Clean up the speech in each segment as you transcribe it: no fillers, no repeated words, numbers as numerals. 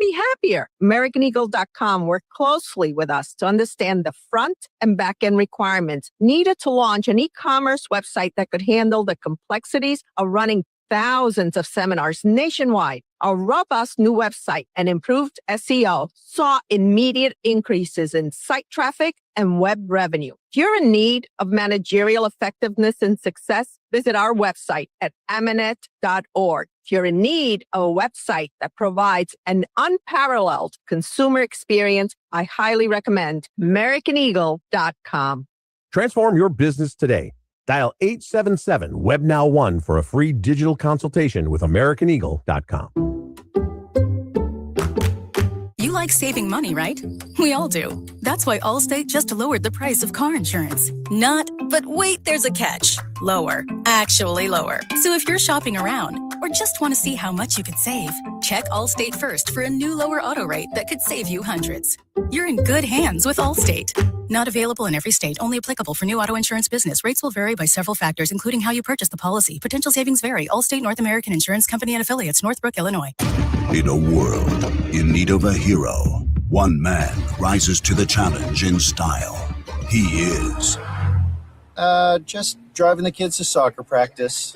be happier. AmericanEagle.com worked closely with us to understand the front and back end requirements needed to launch an e-commerce website that could handle the complexities of running thousands of seminars nationwide. Our robust new website and improved SEO saw immediate increases in site traffic and web revenue. If you're in need of managerial effectiveness and success, visit our website at aminet.org. If you're in need of a website that provides an unparalleled consumer experience, I highly recommend AmericanEagle.com. Transform your business today. Dial 877-WEB-NOW1 for a free digital consultation with AmericanEagle.com. You like saving money, right? We all do. That's why Allstate just lowered the price of car insurance. Not, but wait, there's a catch. Lower. Actually lower. So if you're shopping around or just want to see how much you could save, check Allstate first for a new lower auto rate that could save you hundreds. You're in good hands with Allstate. Not available in every state. Only applicable for new auto insurance business. Rates will vary by several factors, including how you purchase the policy. Potential savings vary. Allstate North American Insurance Company and Affiliates, Northbrook, Illinois. In a world in need of a hero, one man rises to the challenge in style. He is... just driving the kids to soccer practice.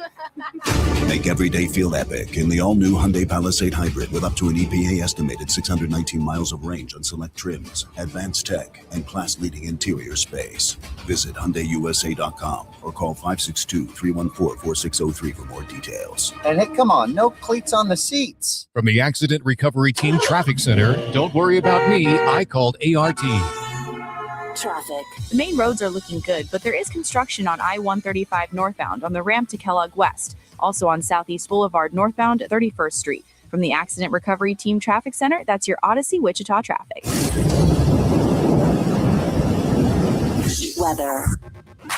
Make every day feel epic in the all-new Hyundai Palisade Hybrid with up to an EPA estimated 619 miles of range on select trims, advanced tech, and class-leading interior space. Visit HyundaiUSA.com or call 562-314-4603 for more details. And hey, come on, no cleats on the seats. From the Accident Recovery Team Traffic Center, don't worry about me, I called ART. Traffic. The main roads are looking good, but there is construction on I-135 northbound on the ramp to Kellogg West. Also on Southeast Boulevard northbound 31st Street. From the Accident Recovery Team Traffic Center, that's your Odyssey Wichita traffic. Weather.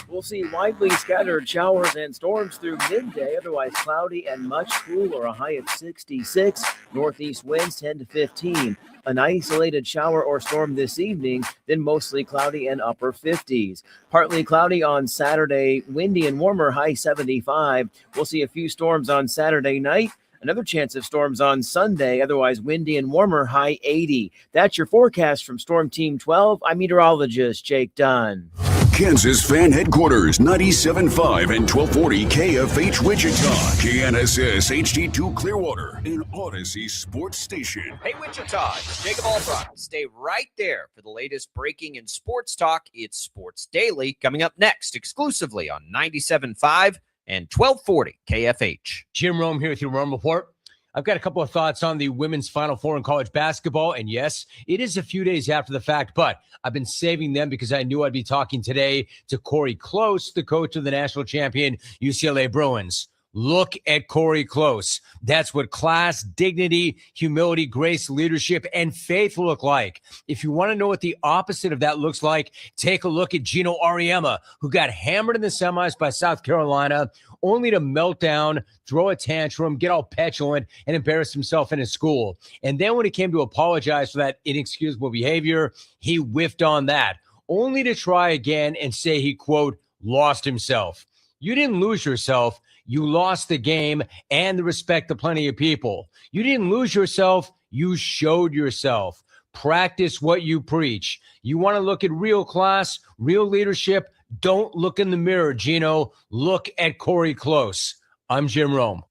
We'll see widely scattered showers and storms through midday, otherwise cloudy and much cooler, a high of 66. Northeast winds 10 to 15. An isolated shower or storm this evening, then mostly cloudy and upper 50s. Partly cloudy on Saturday, windy and warmer, high 75. We'll see a few storms on Saturday night. Another chance of storms on Sunday, otherwise windy and warmer, high 80. That's your forecast from Storm Team 12. I'm meteorologist Jake Dunn. Kansas Fan Headquarters, 97.5 and 1240 KFH Wichita, KNSS HD2 Clearwater, an Odyssey Sports Station. Hey Wichita, it's Jacob Albright. Stay right there for the latest breaking in sports talk. It's Sports Daily coming up next, exclusively on 97.5 and 1240 KFH. Jim Rome here with your Rome Report. I've got a couple of thoughts on the women's Final Four in college basketball. And yes, it is a few days after the fact, but I've been saving them because I knew I'd be talking today to Corey Close, the coach of the national champion UCLA Bruins. Look at Corey Close. That's what class, dignity, humility, grace, leadership, and faith look like. If you want to know what the opposite of that looks like, take a look at Gino Auriemma, who got hammered in the semis by South Carolina, only to melt down, throw a tantrum, get all petulant, and embarrass himself in his school. And then when it came to apologize for that inexcusable behavior, he whiffed on that, only to try again and say he, quote, lost himself. You didn't lose yourself. You lost the game and the respect of plenty of people. You didn't lose yourself. You showed yourself. Practice what you preach. You want to look at real class, real leadership. Don't look in the mirror, Gino. Look at Corey Close. I'm Jim Rome.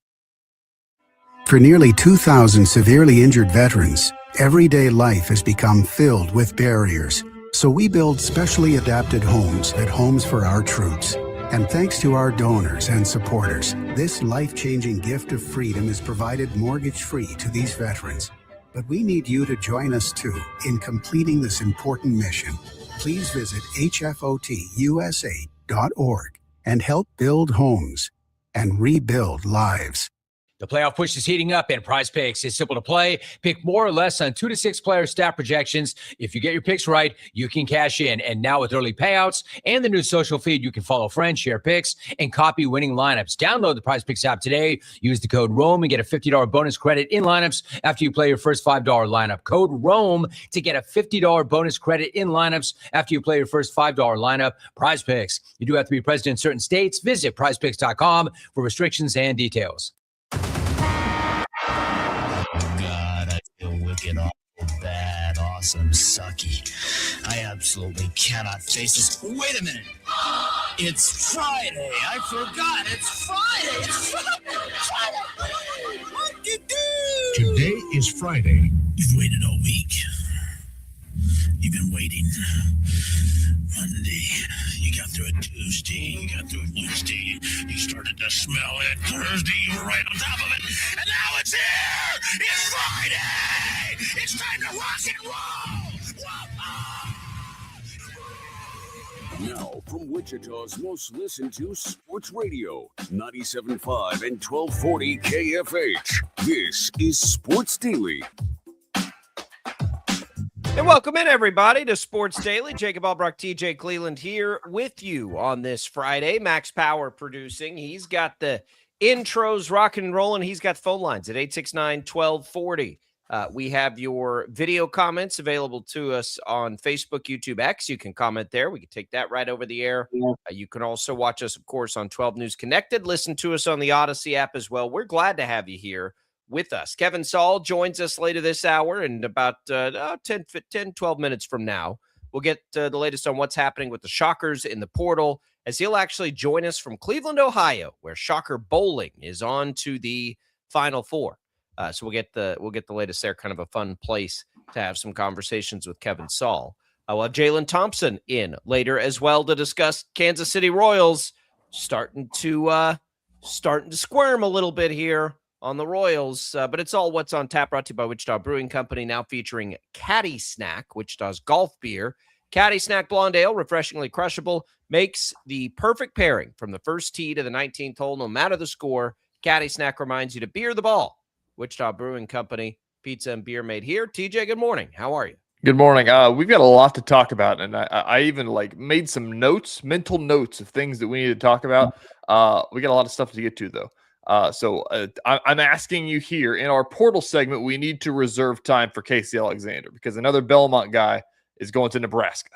For nearly 2,000 severely injured veterans, everyday life has become filled with barriers. So we build specially adapted homes at Homes for Our Troops. And thanks to our donors and supporters, this life-changing gift of freedom is provided mortgage-free to these veterans. But we need you to join us too in completing this important mission. Please visit hfotusa.org and help build homes and rebuild lives. The playoff push is heating up, and Prize Picks is simple to play. Pick more or less on 2 to 6 player stat projections. If you get your picks right, you can cash in. And now with early payouts and the new social feed, you can follow friends, share picks, and copy winning lineups. Download the Prize Picks app today. Use the code ROME and get a $50 bonus credit in lineups after you play your first $5 lineup. Code ROME to get a $50 bonus credit in lineups after you play your first $5 lineup. Prize Picks. You do have to be present in certain states. Visit prizepicks.com for restrictions and details. God, I feel wicked. fucking awful, bad, awesome, sucky. I absolutely cannot face this. Wait a minute. It's Friday. I forgot. It's Friday. It's Friday. What you do? Today is Friday. You've waited all week. You've been waiting. Monday, you got through it Tuesday, you got through it Wednesday, you started to smell it Thursday, you were right on top of it, and now it's here! It's Friday! It's time to rock and roll! Now, from Wichita's most listened to sports radio, 97.5 and 1240 KFH, this is Sports Daily. And welcome in, everybody, to Sports Daily. Jacob Albrock, TJ Cleveland here with you on this Friday. Max Power producing. He's got the intros rocking and rolling. He's got phone lines at 869-1240. We have your video comments available to us on Facebook, YouTube, X. You can comment there. We can take that right over the air. You can also watch us, of course, on 12 News Connected. Listen to us on the Odyssey app as well. We're glad to have you here with us. Kevin Saul joins us later this hour, and about 10, 12 minutes from now, we'll get the latest on what's happening with the Shockers in the portal, as he'll actually join us from Cleveland, Ohio, where Shocker Bowling is on to the Final Four. So we'll get the latest there. Kind of a fun place to have some conversations with Kevin Saul. We'll have Jaylon Thompson in later as well to discuss Kansas City Royals starting to squirm a little bit here on the Royals, but it's all what's on tap, brought to you by Wichita Brewing Company, now featuring Caddy Snack, Wichita's golf beer. Caddy Snack Blonde Ale, refreshingly crushable, makes the perfect pairing from the first tee to the 19th hole, no matter the score. Caddy Snack reminds you to beer the ball. Wichita Brewing Company, pizza and beer made here. TJ, good morning. How are you? Good morning. We've got a lot to talk about, and I even made some notes, mental notes of things that we need to talk about. We got a lot of stuff to get to, though. So I'm asking you here in our portal segment, we need to reserve time for Casey Alexander because another Belmont guy is going to Nebraska.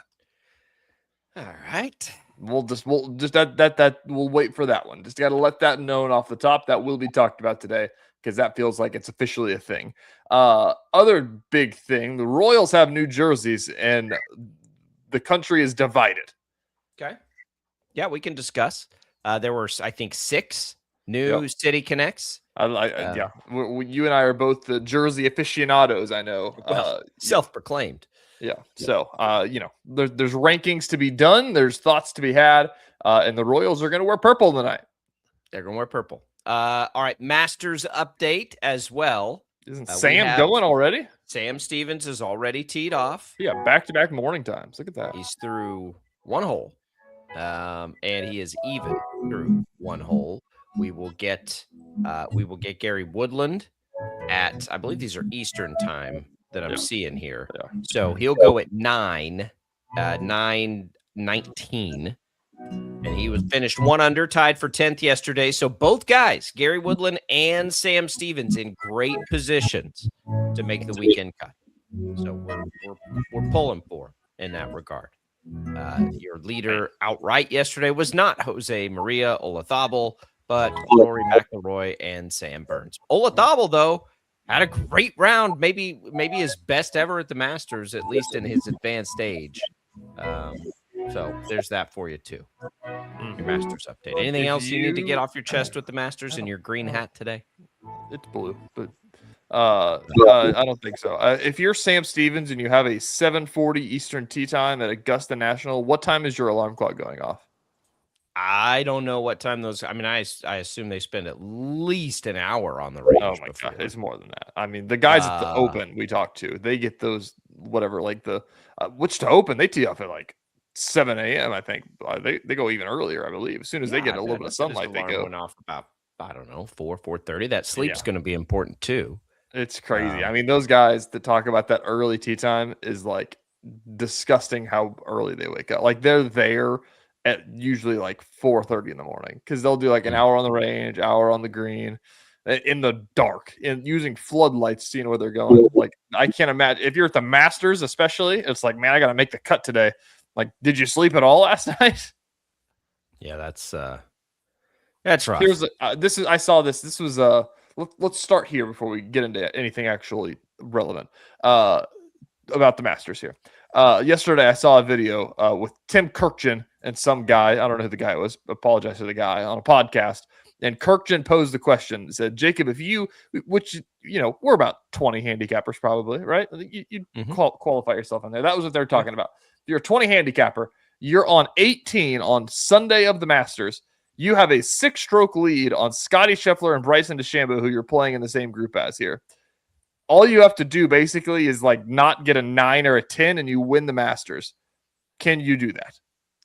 All right. We'll wait for that one. Just got to let that known off the top. That will be talked about today because that feels like it's officially a thing. Other big thing, the Royals have new jerseys and the country is divided. Okay. Yeah, we can discuss. There were, I think, 6 new City Connects. Yeah. You and I are both the jersey aficionados, I know. Well, self-proclaimed. Yeah. So, there's rankings to be done. There's thoughts to be had. And the Royals are going to wear purple tonight. They're going to wear purple. All right. Masters update as well. Isn't Sam going already? Sam Stevens is already teed off. Yeah. Back-to-back morning times. Look at that. He's through 1 hole. And he is even through 1 hole. We will get Gary Woodland at, I believe these are Eastern time that I'm seeing here. Yeah. So he'll go at 9:19, and he was finished 1 under, tied for 10th yesterday. So both guys, Gary Woodland and Sam Stevens, in great positions to make the weekend cut. So we're pulling for in that regard. Your leader outright yesterday was not Jose Maria Olazabal, but Rory McIlroy and Sam Burns. Olazabal, though, had a great round, maybe his best ever at the Masters, at least in his advanced stage. So there's that for you, too. Your Masters update. Anything else you need to get off your chest with the Masters in your green hat today? It's blue, but I don't think so. If you're Sam Stevens and you have a 7:40 Eastern tee time at Augusta National, what time is your alarm clock going off? I don't know what time those. I mean, I assume they spend at least an hour on the range. Oh my God, it's more than that. I mean, the guys at the Open we talked to, they get those whatever, like the Wichita Open, they tee off at like 7 a.m. I think they go even earlier. I believe as soon as they get a little bit of sunlight, they go. Went off about 4:30. That sleep's going to be important too. It's crazy. I mean, those guys that talk about that early tee time is like disgusting how early they wake up. Like they're there at usually like 4:30 in the morning because they'll do like an hour on the range, hour on the green in the dark and using floodlights, seeing where they're going. Like I can't imagine if you're at the Masters, especially, it's like, man, I got to make the cut today. Like, did you sleep at all last night? Yeah, that's rough. I saw this. This was let's start here before we get into anything actually relevant about the Masters here. Yesterday, I saw a video with Tim Kirkjian and some guy. I don't know who the guy was. Apologize to the guy on a podcast. And Kirkjian posed the question, said, Jacob, if you, which, we're about 20 handicappers probably, right? You qualify yourself in there. That was what they're talking about. If you're a 20 handicapper, you're on 18 on Sunday of the Masters. You have a 6-stroke lead on Scotty Scheffler and Bryson DeChambeau, who you're playing in the same group as here. All you have to do basically is not get a 9 or a 10 and you win the Masters. Can you do that?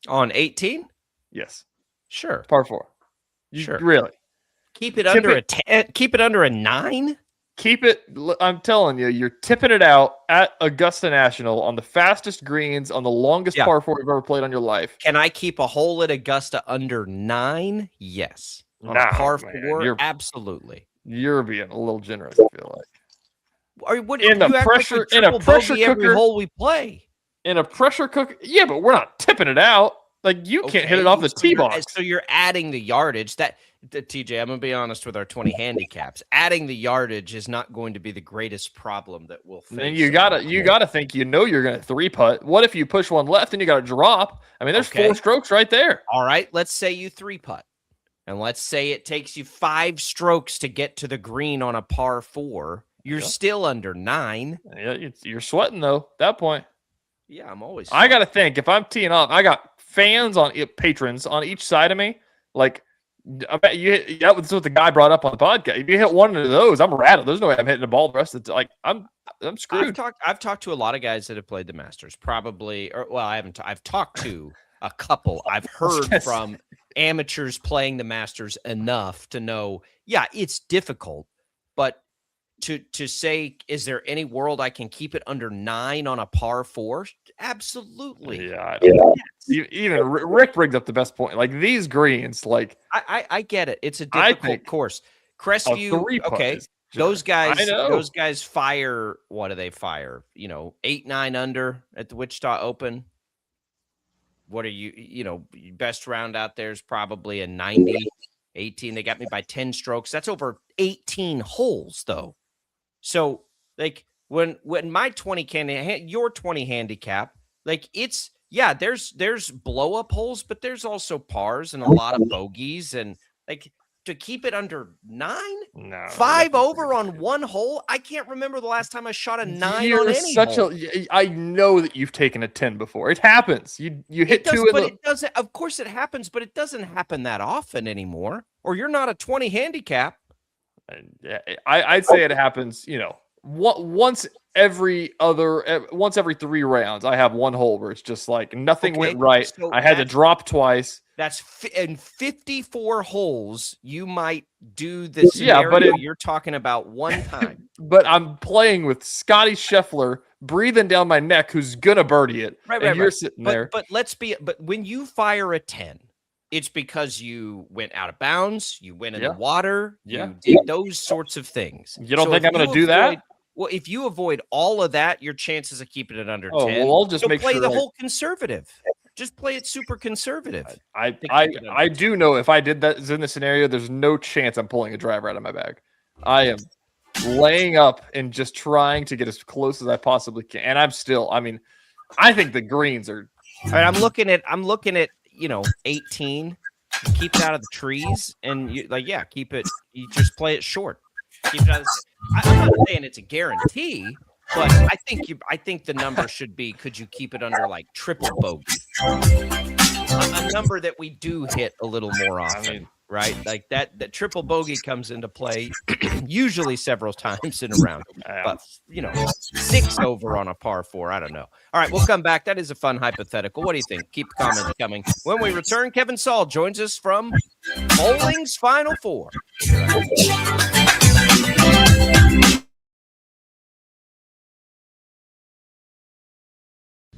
On 18? Yes. Sure. Par 4. Sure. Really? Keep it under a 10? Keep it under a 9? Keep it. I'm telling you, you're tipping it out at Augusta National on the fastest greens on the longest par 4 you've ever played on your life. Can I keep a hole at Augusta under 9? Yes. On par 4? Absolutely. You're being a little generous, I feel like. In a pressure cooker, every hole we play. In a pressure cooker, yeah, but we're not tipping it out. You can't hit it off the tee box. So you're adding the yardage. TJ, I'm gonna be honest with our 20 handicaps. Adding the yardage is not going to be the greatest problem that we'll face. And you gotta think you're gonna 3-putt. What if you push one left and you got to drop? I mean, there's 4 strokes right there. All right, let's say you 3-putt, and let's say it takes you 5 strokes to get to the green on a par 4. You're still under 9. Yeah, you're sweating though at that point. Yeah, I'm always sweating. I got to think, if I'm teeing off, I got patrons on each side of me. I bet that was what the guy brought up on the podcast. If you hit one of those, I'm rattled. There's no way I'm hitting the ball the rest of the I'm screwed. I've talked to a lot of guys that have played the Masters, I haven't. I've talked to a couple. I've heard from amateurs playing the Masters enough to know, it's difficult, but to say, is there any world I can keep it under 9 on a par 4? Absolutely. Yeah. Even Rick brings up the best point. These greens, I get it. It's a difficult course. Crestview, okay. Those guys fire. What do they fire? 8, 9 under at the Wichita Open. What are you? Best round out there is probably a 90, 18. They got me by 10 strokes. That's over 18 holes, though. So, when my 20 your 20 handicap, there's blow up holes, but there's also pars and a lot of bogeys, and to keep it under 9, 5 over on one hole. I can't remember the last time I shot a 9 on any hole. I know that you've taken a 10 before. It happens. You hit 2 but it doesn't. Of course, it happens, but it doesn't happen that often anymore. Or you're not a 20 handicap. I'd say it happens, once every 3 rounds. I have one hole where it's just nothing went right. So I had to drop twice. That's in 54 holes. You might do the scenario you're talking about one time. But I'm playing with Scotty Scheffler breathing down my neck, who's gonna birdie it. Right. You're sitting there. But when you fire a 10. It's because you went out of bounds, you went in the water, you did those sorts of things. You don't think I'm going to do that? Well, if you avoid all of that, your chances of keeping it under 10. Well, I'll just play the whole conservative. Just play it super conservative. I do know if I did that in the scenario, there's no chance I'm pulling a driver out of my bag. I am laying up and just trying to get as close as I possibly can. And I think the greens are. All right, I'm looking at 18, keep it out of the trees, and keep it. You just play it short. Keep it out of I'm not saying it's a guarantee, but I think the number should be, could you keep it under triple bogey? A number that we do hit a little more often, right? That triple bogey comes into play usually several times in a round. But 6 over on a par 4, I don't know. All right, we'll come back. That is a fun hypothetical. What do you think? Keep the comments coming. When we return, Kevin Saul joins us from Bowling's Final Four.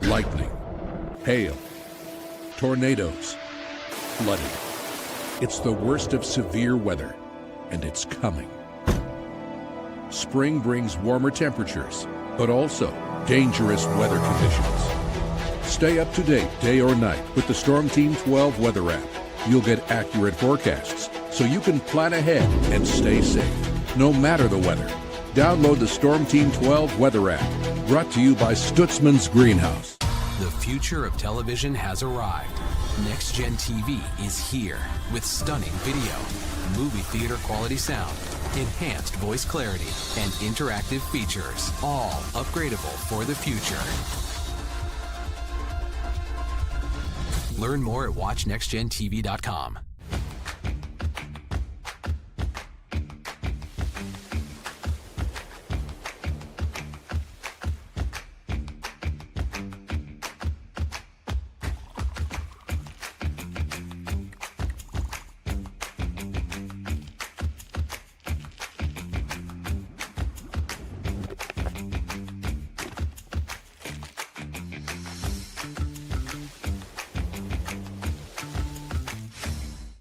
Lightning, hail, tornadoes, flooding. It's the worst of severe weather, and it's coming. Spring brings warmer temperatures, but also dangerous weather conditions. Stay up to date day or night with the Storm Team 12 weather app. You'll get accurate forecasts, so you can plan ahead and stay safe, no matter the weather. Download the Storm Team 12 weather app. Brought to you by Stutzman's Greenhouse. The future of television has arrived. Next Gen TV is here with stunning video, movie theater quality sound, enhanced voice clarity, and interactive features, all upgradable for the future. Learn more at watchnextgentv.com.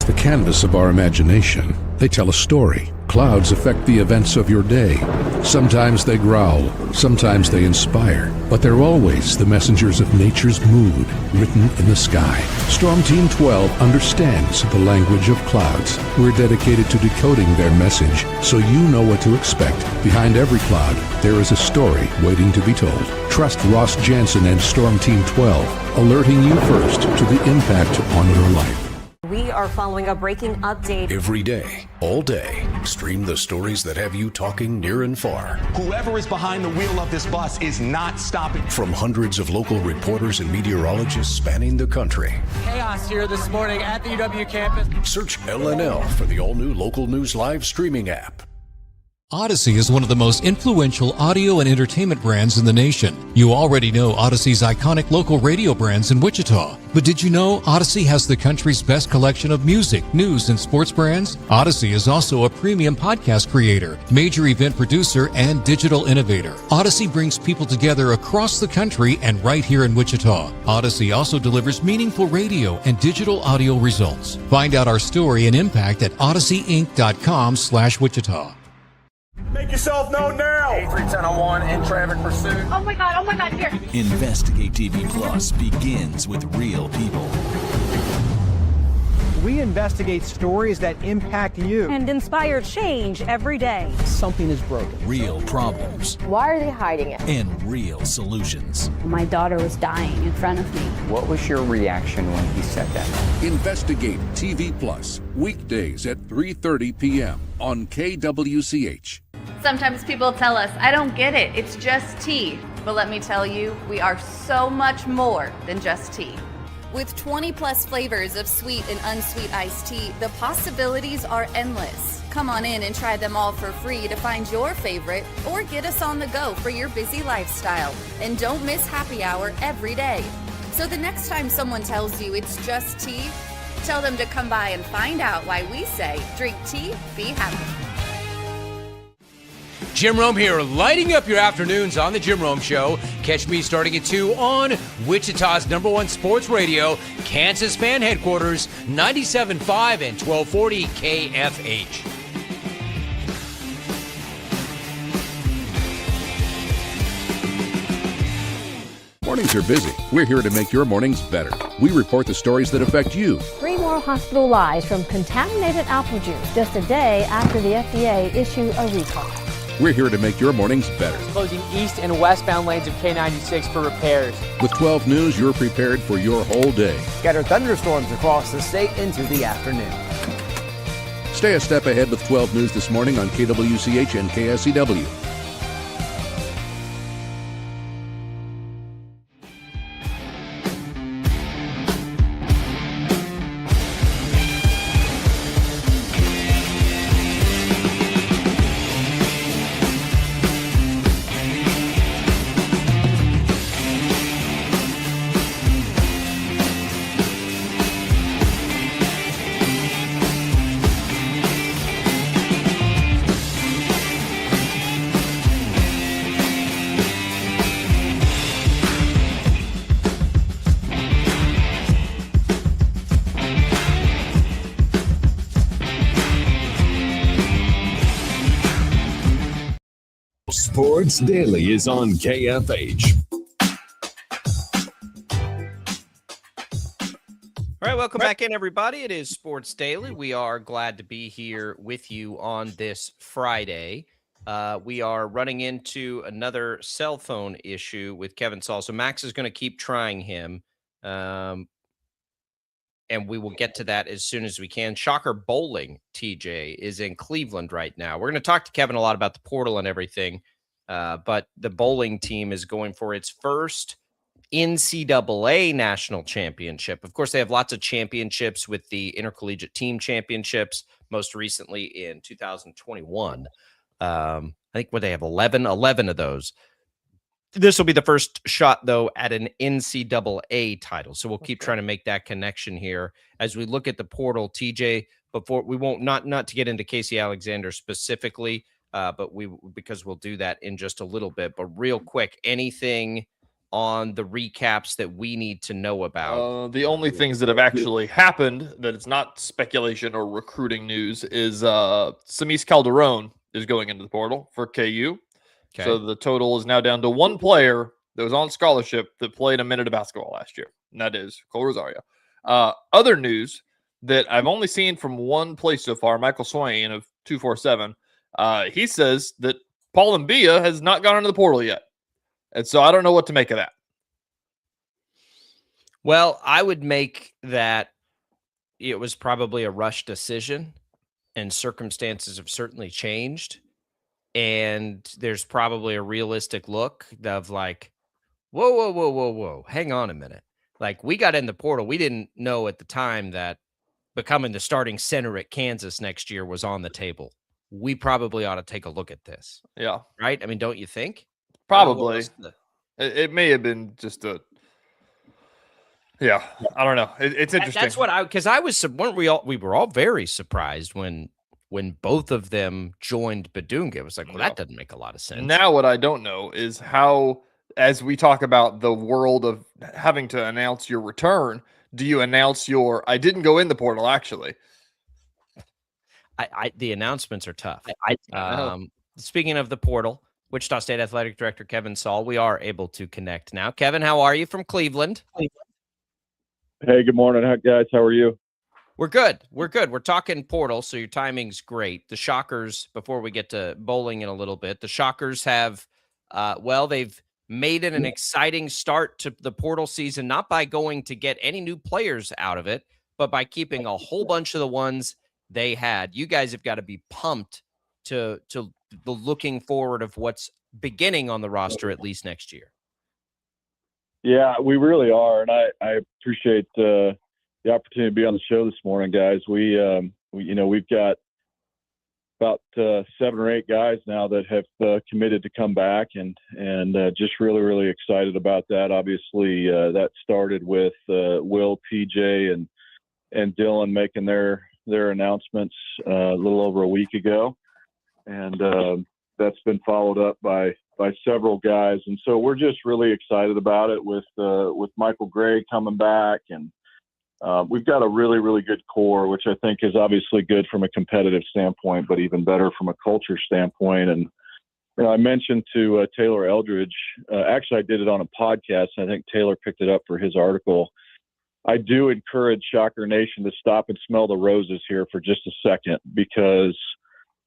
The canvas of our imagination. They tell a story. Clouds affect the events of your day. Sometimes they growl, sometimes they inspire, but they're always the messengers of nature's mood, written in the sky. Storm Team 12 understands the language of clouds. We're dedicated to decoding their message, so you know what to expect. Behind every cloud, there is a story waiting to be told. Trust Ross Jansen and Storm Team 12, alerting you first to the impact on your life. We are following a breaking update. Every day, all day, stream the stories that have you talking near and far. Whoever is behind the wheel of this bus is not stopping. From hundreds of local reporters and meteorologists spanning the country. Chaos here this morning at the UW campus. Search LNL for the all-new Local News Live streaming app. Odyssey is one of the most influential audio and entertainment brands in the nation. You already know Odyssey's iconic local radio brands in Wichita. But did you know Odyssey has the country's best collection of music, news, and sports brands? Odyssey is also a premium podcast creator, major event producer, and digital innovator. Odyssey brings people together across the country and right here in Wichita. Odyssey also delivers meaningful radio and digital audio results. Find out our story and impact at odysseyinc.com/Wichita. Make yourself known now. 310-1 in traffic pursuit. Oh my God, here. Investigate TV Plus begins with real people. We investigate stories that impact you And inspire change every day. Something is broken. Real problems. Why are they hiding it? And real solutions. My daughter was dying in front of me. What was your reaction when he said that? Investigate TV Plus, weekdays at 3:30 p.m. on KWCH. Sometimes people tell us, I don't get it, it's just tea. But let me tell you, we are so much more than just tea. With 20 plus flavors of sweet and unsweet iced tea, the possibilities are endless. Come on in and try them all for free to find your favorite or get us on the go for your busy lifestyle. And don't miss happy hour every day. So the next time someone tells you it's just tea, tell them to come by and find out why we say, drink tea, be happy. Jim Rome here, lighting up your afternoons on The Jim Rome Show. Catch me starting at 2 on Wichita's #1 sports radio, Kansas Fan Headquarters, 97.5 and 1240 KFH. Mornings are busy. We're here to make your mornings better. We report the stories that affect you. 3 more hospital lies from contaminated apple juice just a day after the FDA issued a recall. We're here to make your mornings better. Closing east and westbound lanes of K96 for repairs. With 12 News, you're prepared for your whole day. Scattered thunderstorms across the state into the afternoon. Stay a step ahead with 12 News this morning on KWCH and KSCW. Sports Daily is on KFH. All right, welcome back in, everybody. It is Sports Daily. We are glad to be here with you on this Friday. We are running into another cell phone issue with Kevin Saul. So Max is going to keep trying him. And we will get to that as soon as we can. Shocker Bowling, TJ, is in Cleveland right now. We're going to talk to Kevin a lot about the portal and everything, but the bowling team is going for its first NCAA national championship. Of course, they have lots of championships with the intercollegiate team championships, most recently in 2021. I think they have 11 of those. This will be the first shot, though, at an NCAA title. So we'll keep trying to make that connection here as we look at the portal. TJ, before we won't not to get into Casey Alexander specifically, but because we'll do that in just a little bit. But real quick, anything on the recaps that we need to know about? The only things that have actually happened that it's not speculation or recruiting news is Samis Calderon is going into the portal for KU. Okay. So the total is now down to one player that was on scholarship that played a minute of basketball last year, and that is Cole Rosario. Other news that I've only seen from one place so far, Michael Swain of 247, he says that Paul Mbia has not gone into the portal yet. And so I don't know what to make of that. Well, I would make that it was probably a rush decision, and circumstances have certainly changed. And there's probably a realistic look of like, whoa, hang on a minute. Like, we got in the portal. We didn't know at the time that becoming the starting center at Kansas next year was on the table. We probably ought to take a look at this. Yeah. Right? I mean, don't you think? Probably. It may have been just a... Yeah, I don't know. It's interesting. That's what because I was, weren't we all? We were all very surprised when both of them joined Badunga. It was like, well, that doesn't make a lot of sense. Now, what I don't know is how, as we talk about the world of having to announce your return, do you announce I didn't go in the portal, actually? The announcements are tough. Speaking of the portal, Wichita State Athletic Director Kevin Saul, we are able to connect now. Kevin, how are you from Cleveland? Hey, good morning, guys. How are you? We're good. We're talking portal, so your timing's great. The Shockers, before we get to bowling in a little bit, the Shockers have, they've made it an exciting start to the portal season, not by going to get any new players out of it, but by keeping a whole bunch of the ones they had. You guys have got to be pumped to the looking forward of what's beginning on the roster at least next year. Yeah, we really are, and I appreciate the opportunity to be on the show this morning, guys. We've got about 7 or 8 guys now that have committed to come back, and just really excited about that. Obviously, that started with Will, TJ, and Dylan making their announcements a little over a week ago, and that's been followed up by several guys, and so we're just really excited about it with Michael Gray coming back, and we've got a really good core, which I think is obviously good from a competitive standpoint, but even better from a culture standpoint. And I mentioned to Taylor Eldridge, actually I did it on a podcast, and I think Taylor picked it up for his article. I do encourage Shocker Nation to stop and smell the roses here for just a second, because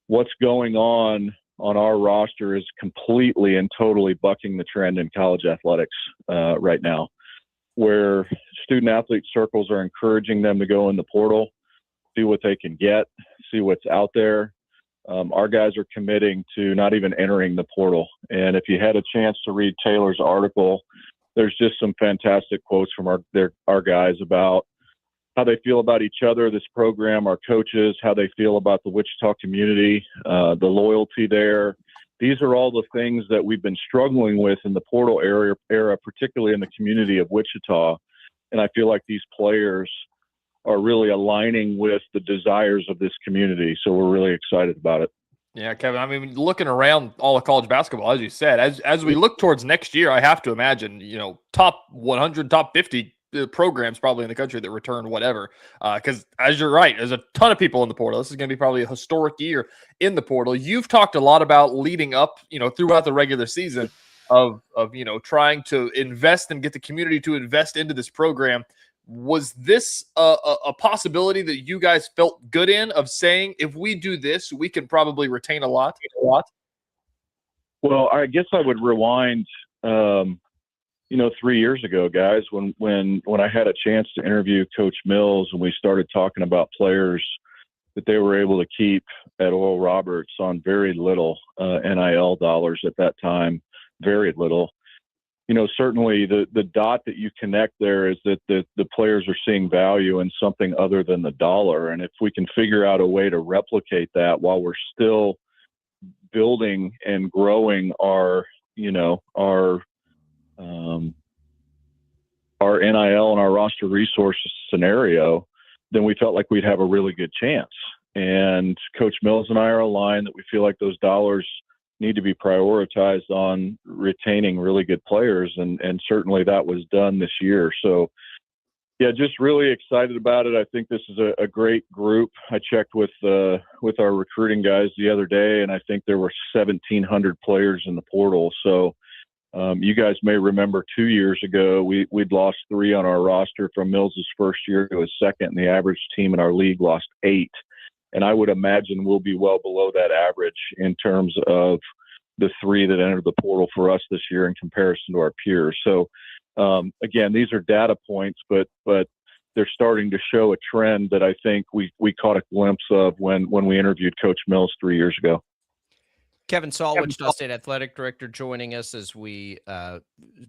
what's going on our roster is completely and totally bucking the trend in college athletics right now, where student athlete circles are encouraging them to go in the portal, see what they can get, see what's out there. Our guys are committing to not even entering the portal. And if you had a chance to read Taylor's article, there's just some fantastic quotes from our guys about how they feel about each other, this program, our coaches, how they feel about the Wichita community, the loyalty there. These are all the things that we've been struggling with in the portal era, particularly in the community of Wichita. And I feel like these players are really aligning with the desires of this community. So we're really excited about it. Yeah, Kevin, I mean, looking around all of college basketball, as you said, as we look towards next year, I have to imagine, top 100, top 50 programs probably in the country that return whatever. Because as you're right, there's a ton of people in the portal. This is going to be probably a historic year in the portal. You've talked a lot about leading up, throughout the regular season of trying to invest and get the community to invest into this program. Was this a possibility that you guys felt good in, of saying, if we do this, we can probably retain a lot? Well, I guess I would rewind, 3 years ago, guys, when I had a chance to interview Coach Mills and we started talking about players that they were able to keep at Oral Roberts on very little NIL dollars at that time, very little. Certainly the dot that you connect there is that the players are seeing value in something other than the dollar. And if we can figure out a way to replicate that while we're still building and growing our NIL and our roster resources scenario, then we felt like we'd have a really good chance. And Coach Mills and I are aligned that we feel like those dollars need to be prioritized on retaining really good players. And certainly that was done this year. So yeah, just really excited about it. I think this is a great group. I checked with our recruiting guys the other day, and I think there were 1,700 players in the portal. So you guys may remember 2 years ago, we'd lost 3 on our roster from Mills's first year to his second, and the average team in our league lost 8. And I would imagine we'll be well below that average in terms of the 3 that entered the portal for us this year in comparison to our peers. So, again, these are data points, but they're starting to show a trend that I think we caught a glimpse of when we interviewed Coach Mills 3 years ago. Kevin Saul, Wichita State Athletic Director, joining us as we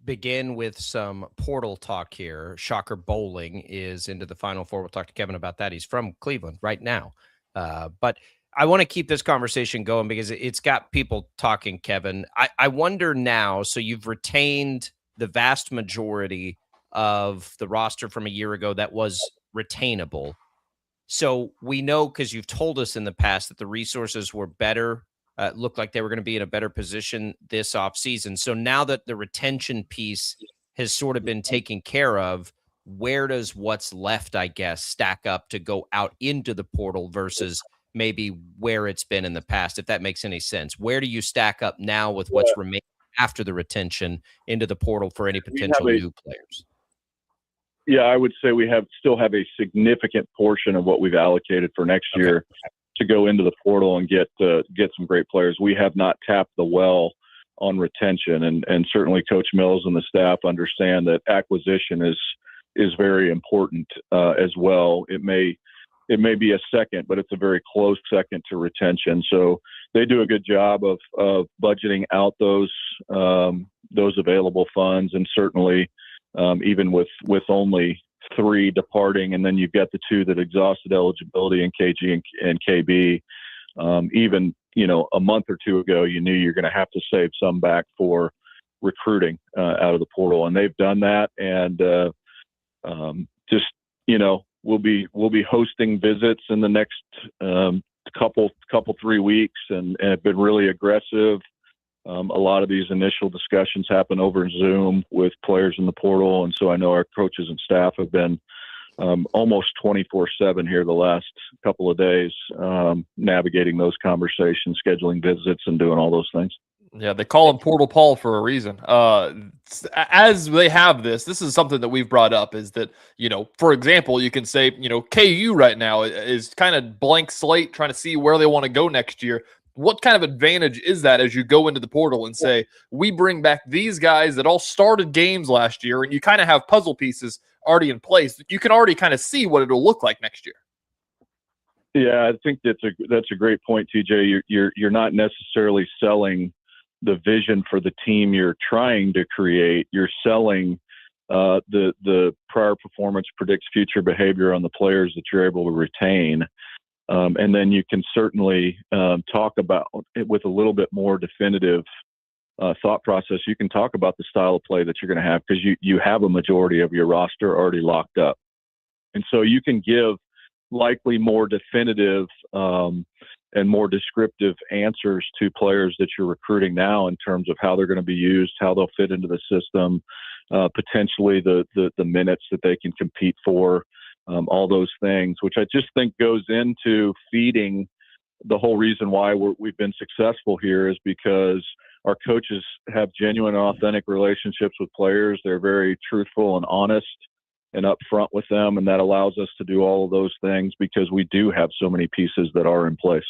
begin with some portal talk here. Shocker Bowling is into the Final Four. We'll talk to Kevin about that. He's from Cleveland right now. But I want to keep this conversation going because it's got people talking, Kevin. I wonder now, so you've retained the vast majority of the roster from a year ago that was retainable. So we know, because you've told us in the past, that the resources were better, looked like they were going to be in a better position this offseason. So now that the retention piece has sort of been taken care of, where does what's left, I guess, stack up to go out into the portal versus maybe where it's been in the past, if that makes any sense? Where do you stack up now with what's remaining after the retention into the portal for any potential new players? Yeah, I would say we still have a significant portion of what we've allocated for next year to go into the portal and get some great players. We have not tapped the well on retention, and certainly Coach Mills and the staff understand that acquisition is very important as well. It may be a second, but it's a very close second to retention. So they do a good job of budgeting out those available funds, and certainly even with only 3 departing, and then you've got the 2 that exhausted eligibility in KG and KB. Even a month or 2 ago, you knew you're going to have to save some back for recruiting out of the portal, and they've done that. And we'll be hosting visits in the next couple 3 weeks, and have been really aggressive. A lot of these initial discussions happen over Zoom with players in the portal, and so I know our coaches and staff have been almost 24/7 here the last couple of days, navigating those conversations, scheduling visits, and doing all those things. Yeah, they call him Portal Paul for a reason. As they have this is something that we've brought up, is that, for example, you can say, KU right now is kind of blank slate, trying to see where they want to go next year. What kind of advantage is that as you go into the portal and say, we bring back these guys that all started games last year, and you kind of have puzzle pieces already in place? You can already kind of see what it'll look like next year. Yeah, I think that's a great point, TJ. You're not necessarily selling the vision for the team you're trying to create. You're selling the prior performance predicts future behavior on the players that you're able to retain. And then you can certainly talk about it with a little bit more definitive thought process. You can talk about the style of play that you're going to have, because you have a majority of your roster already locked up. And so you can give likely more definitive and more descriptive answers to players that you're recruiting now in terms of how they're going to be used, how they'll fit into the system, potentially the minutes that they can compete for. All those things, which I just think goes into feeding the whole reason why we've been successful here, is because our coaches have genuine, authentic relationships with players. They're very truthful and honest and upfront with them, and that allows us to do all of those things because we do have so many pieces that are in place.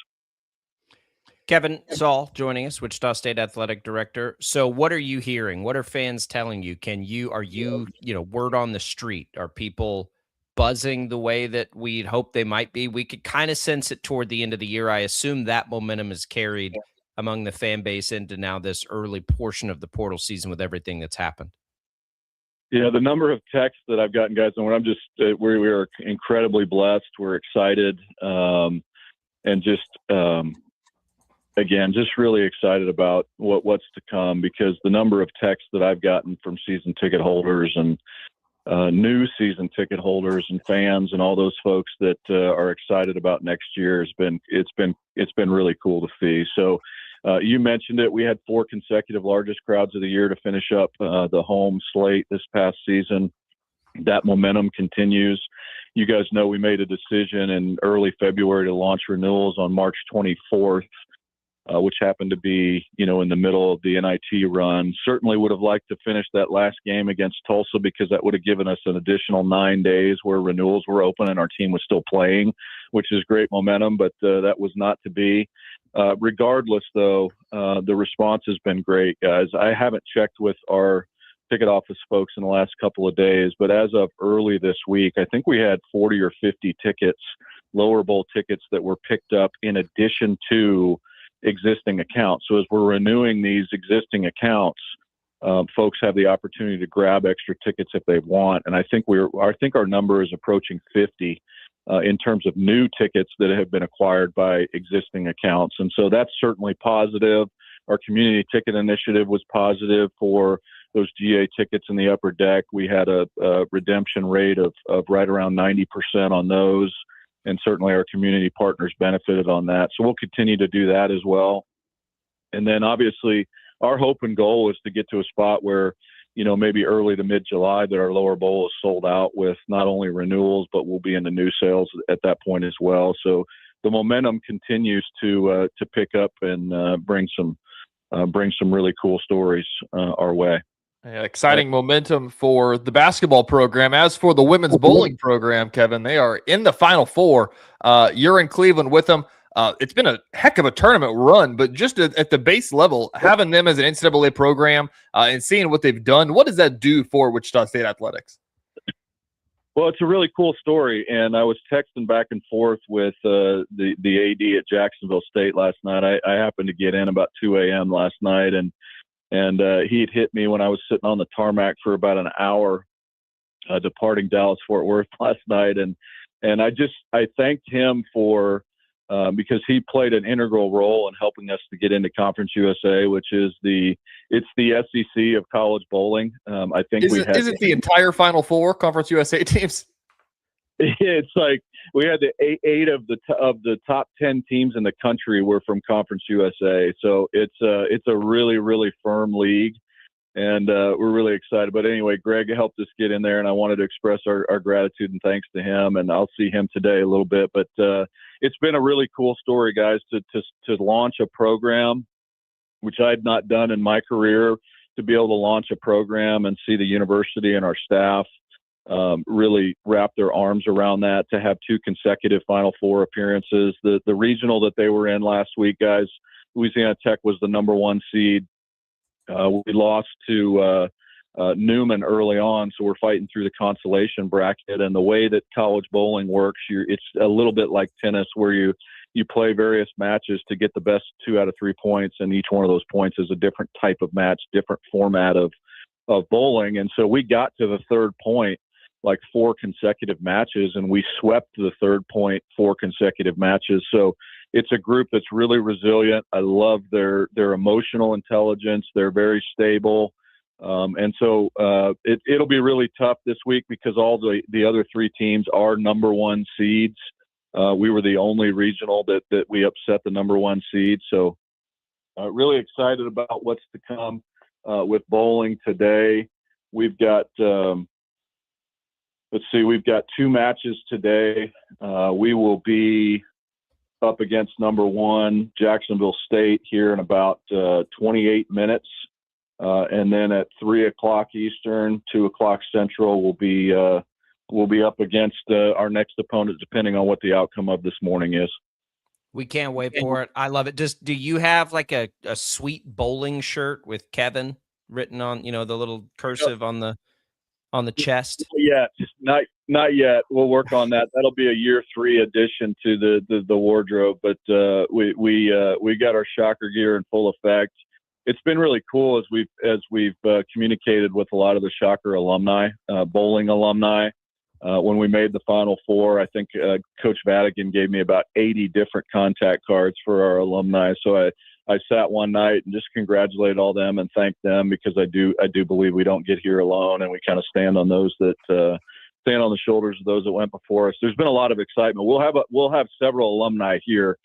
Kevin Saul joining us, Wichita State Athletic Director. So what are you hearing? What are fans telling you? Are you word on the street? Are people buzzing the way that we'd hope they might be? We could kind of sense it toward the end of the year. I assume that momentum is carried among the fan base into now this early portion of the portal season with everything that's happened. Yeah, the number of texts that I've gotten, guys, and we are incredibly blessed. We're excited, and again, just really excited about what's to come, because the number of texts that I've gotten from season ticket holders and new season ticket holders and fans and all those folks that are excited about next year it's been really cool to see. So you mentioned it. We had 4 consecutive largest crowds of the year to finish up the home slate this past season. That momentum continues. You guys know we made a decision in early February to launch renewals on March 24th. Which happened to be, in the middle of the NIT run. Certainly would have liked to finish that last game against Tulsa, because that would have given us an additional 9 days where renewals were open and our team was still playing, which is great momentum, but that was not to be. Regardless, though, the response has been great, guys. I haven't checked with our ticket office folks in the last couple of days, but as of early this week, I think we had 40 or 50 tickets, lower bowl tickets, that were picked up in addition to existing accounts. So as we're renewing these existing accounts, folks have the opportunity to grab extra tickets if they want. And I think our number is approaching 50 in terms of new tickets that have been acquired by existing accounts. And so that's certainly positive. Our community ticket initiative was positive for those GA tickets in the upper deck. We had a redemption rate of right around 90% on those. And certainly our community partners benefited on that. So we'll continue to do that as well. And then obviously our hope and goal is to get to a spot where, maybe early to mid-July, that our lower bowl is sold out with not only renewals, but we'll be into new sales at that point as well. So the momentum continues to pick up and bring some really cool stories our way. Yeah, exciting momentum for the basketball program. As for the women's bowling program, Kevin, they are in the Final Four. You're in Cleveland with them. It's been a heck of a tournament run, but just at the base level, having them as an NCAA program and seeing what they've done, what does that do for Wichita State athletics? Well, it's a really cool story, and I was texting back and forth with the AD at Jacksonville State last night. I happened to get in about 2 a.m. last night, and he had hit me when I was sitting on the tarmac for about an hour departing Dallas-Fort Worth last night. And I thanked him for because he played an integral role in helping us to get into Conference USA, which is it's the SEC of college bowling. I think is it the entire Final Four Conference USA teams? It's like we had the eight of the top 10 teams in the country were from Conference USA. So it's a really, really firm league, and we're really excited. But anyway, Greg helped us get in there, and I wanted to express our gratitude and thanks to him. And I'll see him today a little bit. But it's been a really cool story, guys, to launch a program, which I had not done in my career, to be able to launch a program and see the university and our staff really wrap their arms around that, to have 2 consecutive Final Four appearances. The regional that they were in last week, guys, Louisiana Tech was the number 1 seed. We lost to Newman early on, so we're fighting through the consolation bracket. And the way that college bowling works, it's a little bit like tennis, where you play various matches to get the best 2 out of 3 points, and each one of those points is a different type of match, different format of bowling. And so we got to the third point like 4 consecutive matches, and we swept the third point 4 consecutive matches. So it's a group that's really resilient. I love their emotional intelligence. They're very stable. And so it'll be really tough this week, because all the other 3 teams are number 1 seeds. We were the only regional that we upset the number 1 seed. So really excited about what's to come with bowling today. We've got we've got 2 matches today. We will be up against number 1 Jacksonville State here in about 28 minutes. And then at 3:00 Eastern, 2:00 Central, we'll be up against our next opponent, depending on what the outcome of this morning is. We can't wait for it. I love it. Do you have like a sweet bowling shirt with Kevin written on, the little cursive on the chest? Yeah, not yet. We'll work on that. That'll be a year 3 addition to the wardrobe. But we got our Shocker gear in full effect. It's been really cool as we've communicated with a lot of the Shocker alumni, bowling alumni. When we made the Final Four, I think Coach Vatican gave me about 80 different contact cards for our alumni. So I sat one night and just congratulated all them and thanked them, because I do believe we don't get here alone, and we kind of stand on those that stand on the shoulders of those that went before us. There's been a lot of excitement. We'll have several alumni here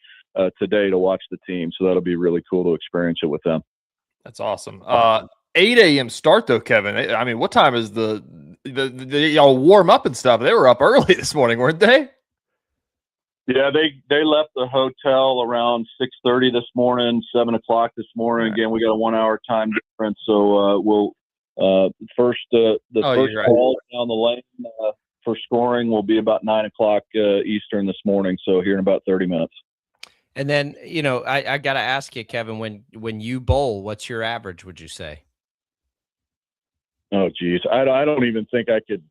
today to watch the team, so that'll be really cool to experience it with them. That's awesome. 8 a.m. start though, Kevin. I mean, what time is the y'all warm up and stuff? They were up early this morning, weren't they? Yeah, they left the hotel around 6:30 this morning, 7 o'clock this morning. Again, we got a 1 hour time difference, so we'll first ball down the lane for scoring will be about 9 o'clock Eastern this morning. So here in about 30 minutes. And then, I got to ask you, Kevin, when you bowl, what's your average, would you say? Oh, geez. I don't even think I could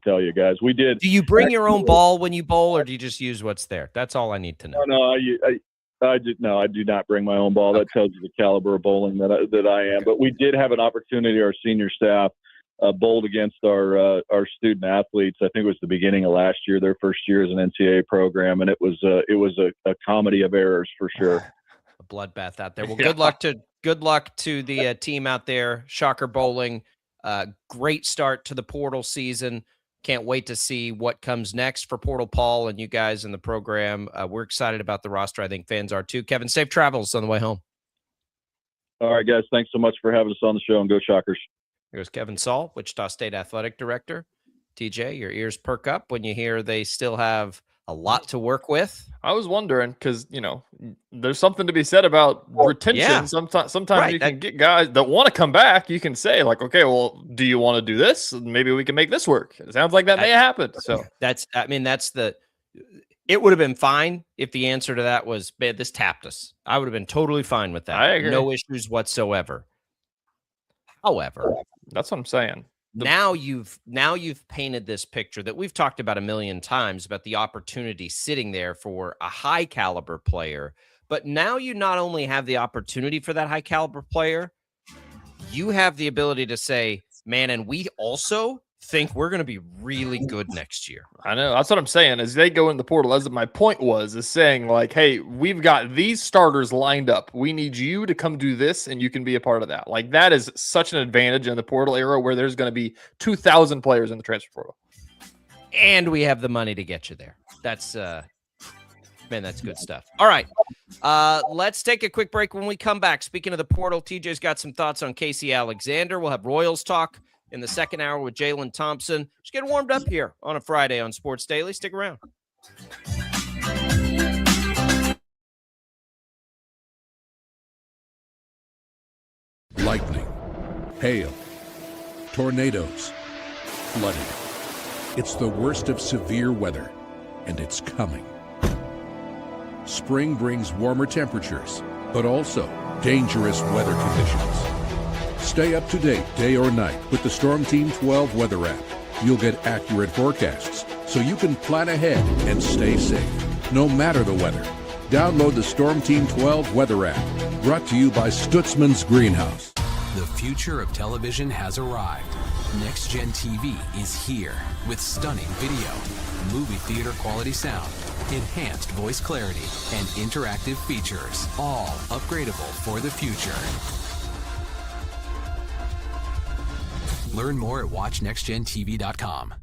tell you guys. We did. Do you bring your own ball when you bowl, or do you just use what's there? That's all I need to know. No, I do not bring my own ball. Okay. That tells you the caliber of bowling that I am. Okay. But we did have an opportunity. Our senior staff bowled against our student athletes. I think it was the beginning of last year, their first year as an NCAA program, and it was a comedy of errors for sure. A bloodbath out there. Well, good luck to the team out there. Shocker Bowling. Great start to the portal season. Can't wait to see what comes next for Portal Paul and you guys in the program. We're excited about the roster. I think fans are too. Kevin, safe travels on the way home. All right, guys. Thanks so much for having us on the show, and go Shockers. Here's Kevin Saul, Wichita State Athletic Director. TJ, your ears perk up when you hear they still have a lot to work with. I was wondering because, there's something to be said about retention. Yeah. Sometimes Right. you can get guys that want to come back. You can say like, okay, well, do you want to do this? Maybe we can make this work. It sounds like that may happen. So it would have been fine if the answer to that was, man, this tapped us. I would have been totally fine with that. I agree. No issues whatsoever. However, that's what I'm saying. Now you've painted this picture that we've talked about a million times about the opportunity sitting there for a high caliber player. But now you not only have the opportunity for that high caliber player, you have the ability to say, man, and we also think we're going to be really good next year. I know. That's what I'm saying. As they go in the portal, as my point is saying like, hey, we've got these starters lined up. We need you to come do this, and you can be a part of that. Like, that is such an advantage in the portal era where there's going to be 2,000 players in the transfer portal. And we have the money to get you there. That's that's good stuff. All right. Let's take a quick break. When we come back, speaking of the portal, TJ's got some thoughts on Casey Alexander. We'll have Royals talk in the second hour with Jaylon Thompson. Just get warmed up here on a Friday on Sports Daily. Stick around. Lightning, hail, tornadoes, flooding. It's the worst of severe weather, and it's coming. Spring brings warmer temperatures, but also dangerous weather conditions. Stay up to date day or night with the Storm Team 12 weather app. You'll get accurate forecasts so you can plan ahead and stay safe, no matter the weather. Download the Storm Team 12 weather app, brought to you by Stutzman's Greenhouse. The future of television has arrived. Next Gen TV is here with stunning video, movie theater quality sound, enhanced voice clarity, and interactive features, all upgradable for the future. Learn more at watchnextgentv.com.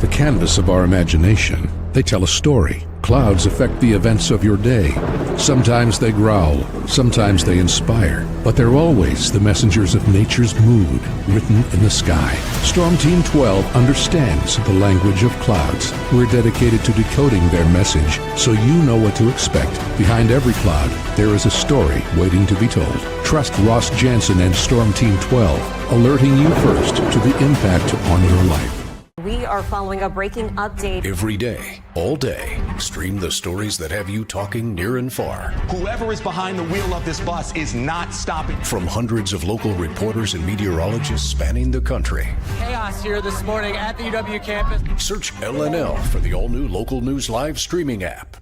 The canvas of our imagination. They tell a story. Clouds affect the events of your day. Sometimes they growl, sometimes they inspire, but they're always the messengers of nature's mood written in the sky. Storm Team 12 understands the language of clouds. We're dedicated to decoding their message so you know what to expect. Behind every cloud, there is a story waiting to be told. Trust Ross Jansen and Storm Team 12, alerting you first to the impact on your life. We are following a breaking update. Every day, all day, stream the stories that have you talking near and far. Whoever is behind the wheel of this bus is not stopping. From hundreds of local reporters and meteorologists spanning the country. Chaos here this morning at the UW campus. Search LNL for the all-new Local News Live streaming app.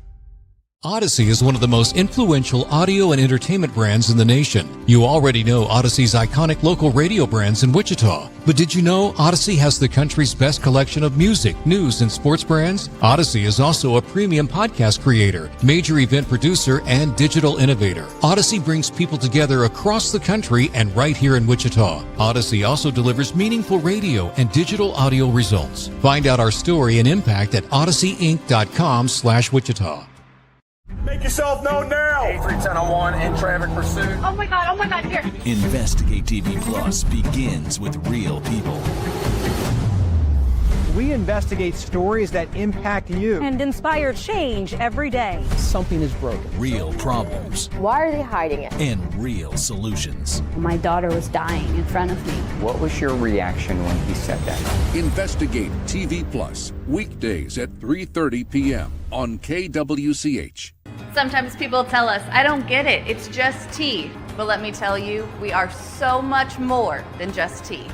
Odyssey is one of the most influential audio and entertainment brands in the nation. You already know Odyssey's iconic local radio brands in Wichita. But did you know Odyssey has the country's best collection of music, news, and sports brands? Odyssey is also a premium podcast creator, major event producer, and digital innovator. Odyssey brings people together across the country and right here in Wichita. Odyssey also delivers meaningful radio and digital audio results. Find out our story and impact at odysseyinc.com/Wichita. Make yourself known now. 31001 in traffic pursuit. Oh my God, here. Investigate TV Plus begins with real people. We investigate stories that impact you. And inspire change every day. Something is broken. Real problems. Why are they hiding it? And real solutions. My daughter was dying in front of me. What was your reaction when he said that? Investigate TV Plus, weekdays at 3:30 p.m. on KWCH. Sometimes people tell us, I don't get it, it's just tea. But let me tell you, we are so much more than just tea.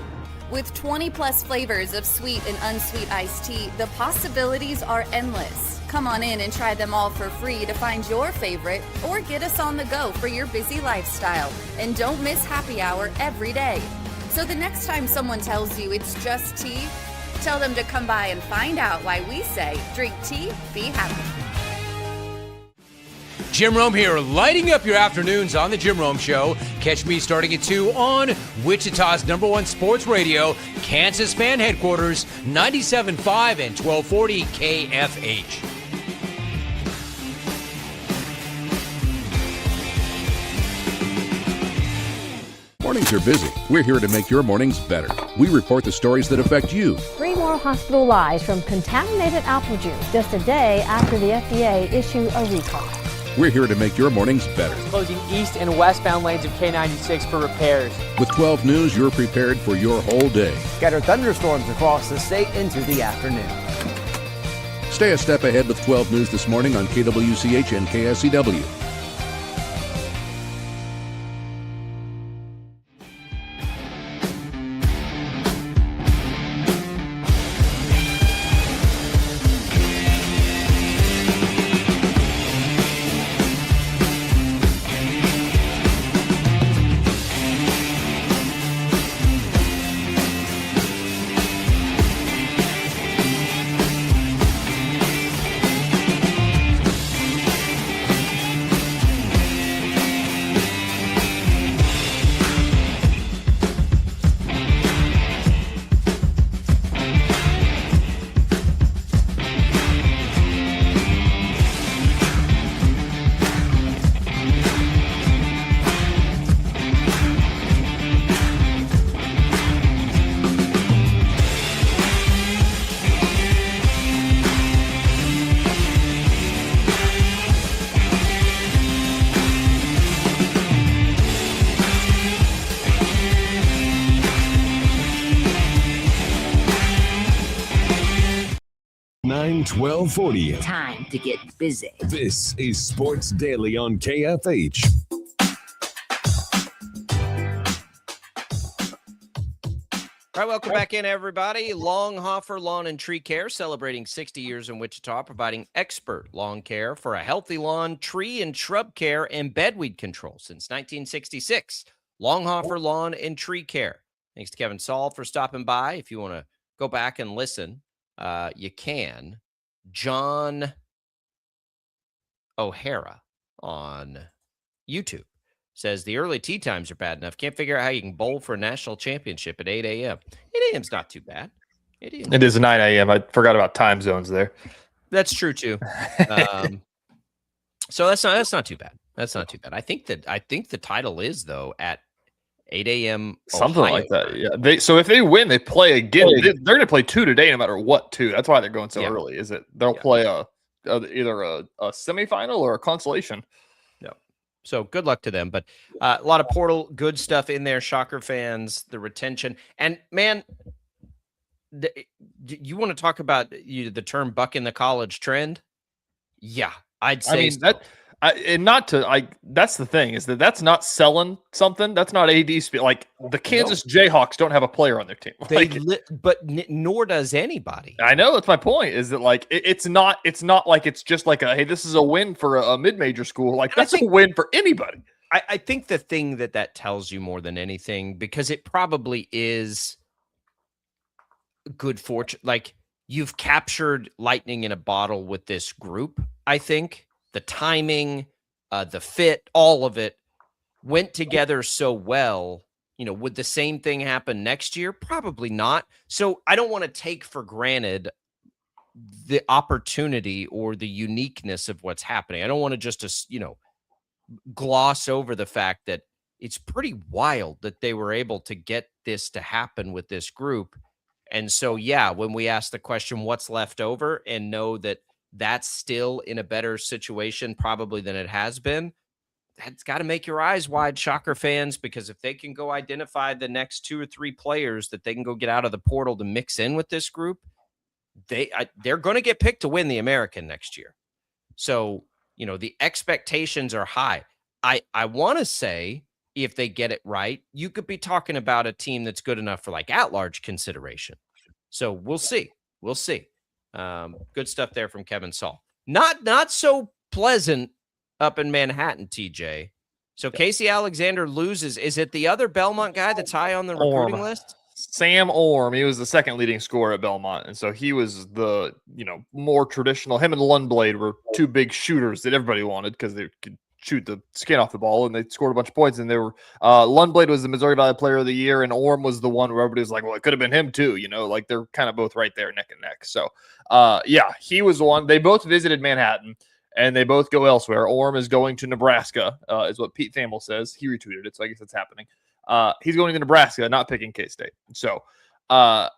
With 20 plus flavors of sweet and unsweet iced tea, the possibilities are endless. Come on in and try them all for free to find your favorite or get us on the go for your busy lifestyle. And don't miss happy hour every day. So the next time someone tells you it's just tea, tell them to come by and find out why we say drink tea, be happy. Jim Rome here, lighting up your afternoons on The Jim Rome Show. Catch me starting at 2 on Wichita's #1 sports radio, Kansas Fan Headquarters, 97.5 and 1240 KFH. Mornings are busy. We're here to make your mornings better. We report the stories that affect you. 3 more hospital lies from contaminated apple juice just a day after the FDA issued a recall. We're here to make your mornings better. Closing east and westbound lanes of K96 for repairs. With 12 News, you're prepared for your whole day. Scattered thunderstorms across the state into the afternoon. Stay a step ahead with 12 News this morning on KWCH and KSCW. Nine 1240. Time to get busy. This is Sports Daily on KFH. All right, welcome back in, everybody. Longhofer Lawn and Tree Care, celebrating 60 years in Wichita, providing expert lawn care for a healthy lawn, tree and shrub care, and bedweed control since 1966. Longhofer Lawn and Tree Care. Thanks to Kevin Saul for stopping by. If you want to go back and listen, you can. John O'Hara on YouTube says the early tee times are bad enough. Can't figure out how you can bowl for a national championship at 8 a.m. 8 a.m. is not too bad. It is 9 a.m. I forgot about time zones there. That's true too. So that's not too bad. That's not too bad. I think the title is though at 8 a.m. Something Ohio like that. time. Yeah. So if they win, they play again. They're going to play 2 today, no matter what. Too. That's why they're going so early. Is it? They'll play either a semifinal or a consolation. Yeah. So good luck to them. But a lot of portal good stuff in there. Shocker fans, the retention, and man, you want to talk about the term "buck in the college trend"? Yeah, I'd say. I mean that. That's the thing is that's not selling something. That's not AD speed. Like the Kansas Jayhawks don't have a player on their team. Nor does anybody. I know that's my point. Is that like it's not like it's just like hey, this is a win for a mid-major school. Like that's a win for anybody. I think the thing that tells you more than anything, because it probably is good fortune. Like you've captured lightning in a bottle with this group. I think. The timing, the fit, all of it went together so well. Would the same thing happen next year? Probably not. So I don't want to take for granted the opportunity or the uniqueness of what's happening. I don't want to just, gloss over the fact that it's pretty wild that they were able to get this to happen with this group. And so, yeah, when we ask the question, what's left over, and know that that's still in a better situation probably than it has been, that's got to make your eyes wide, Shocker fans, because if they can go identify the next 2 or 3 players that they can go get out of the portal to mix in with this group, they're going to get picked to win the American next year. So, the expectations are high. I want to say if they get it right, you could be talking about a team that's good enough for like at-large consideration. So we'll see. We'll see. Good stuff there from Kevin Saul. Not so pleasant up in Manhattan, TJ. So Casey Alexander loses. Is it the other Belmont guy that's high on the recruiting list? Sam Orm. He was the second leading scorer at Belmont. And so he was the, more traditional. Him and Lundblade were 2 big shooters that everybody wanted because they could shoot the skin off the ball, and they scored a bunch of points. And they were Lundblade was the Missouri Valley Player of the Year, and Orm was the one where everybody was like, well, it could have been him too. Like they're kind of both right there neck and neck. So yeah, he was the one. They both visited Manhattan, and they both go elsewhere. Orm is going to Nebraska, is what Pete Thamel says. He retweeted it, so I guess it's happening. He's going to Nebraska, not picking K-State. So I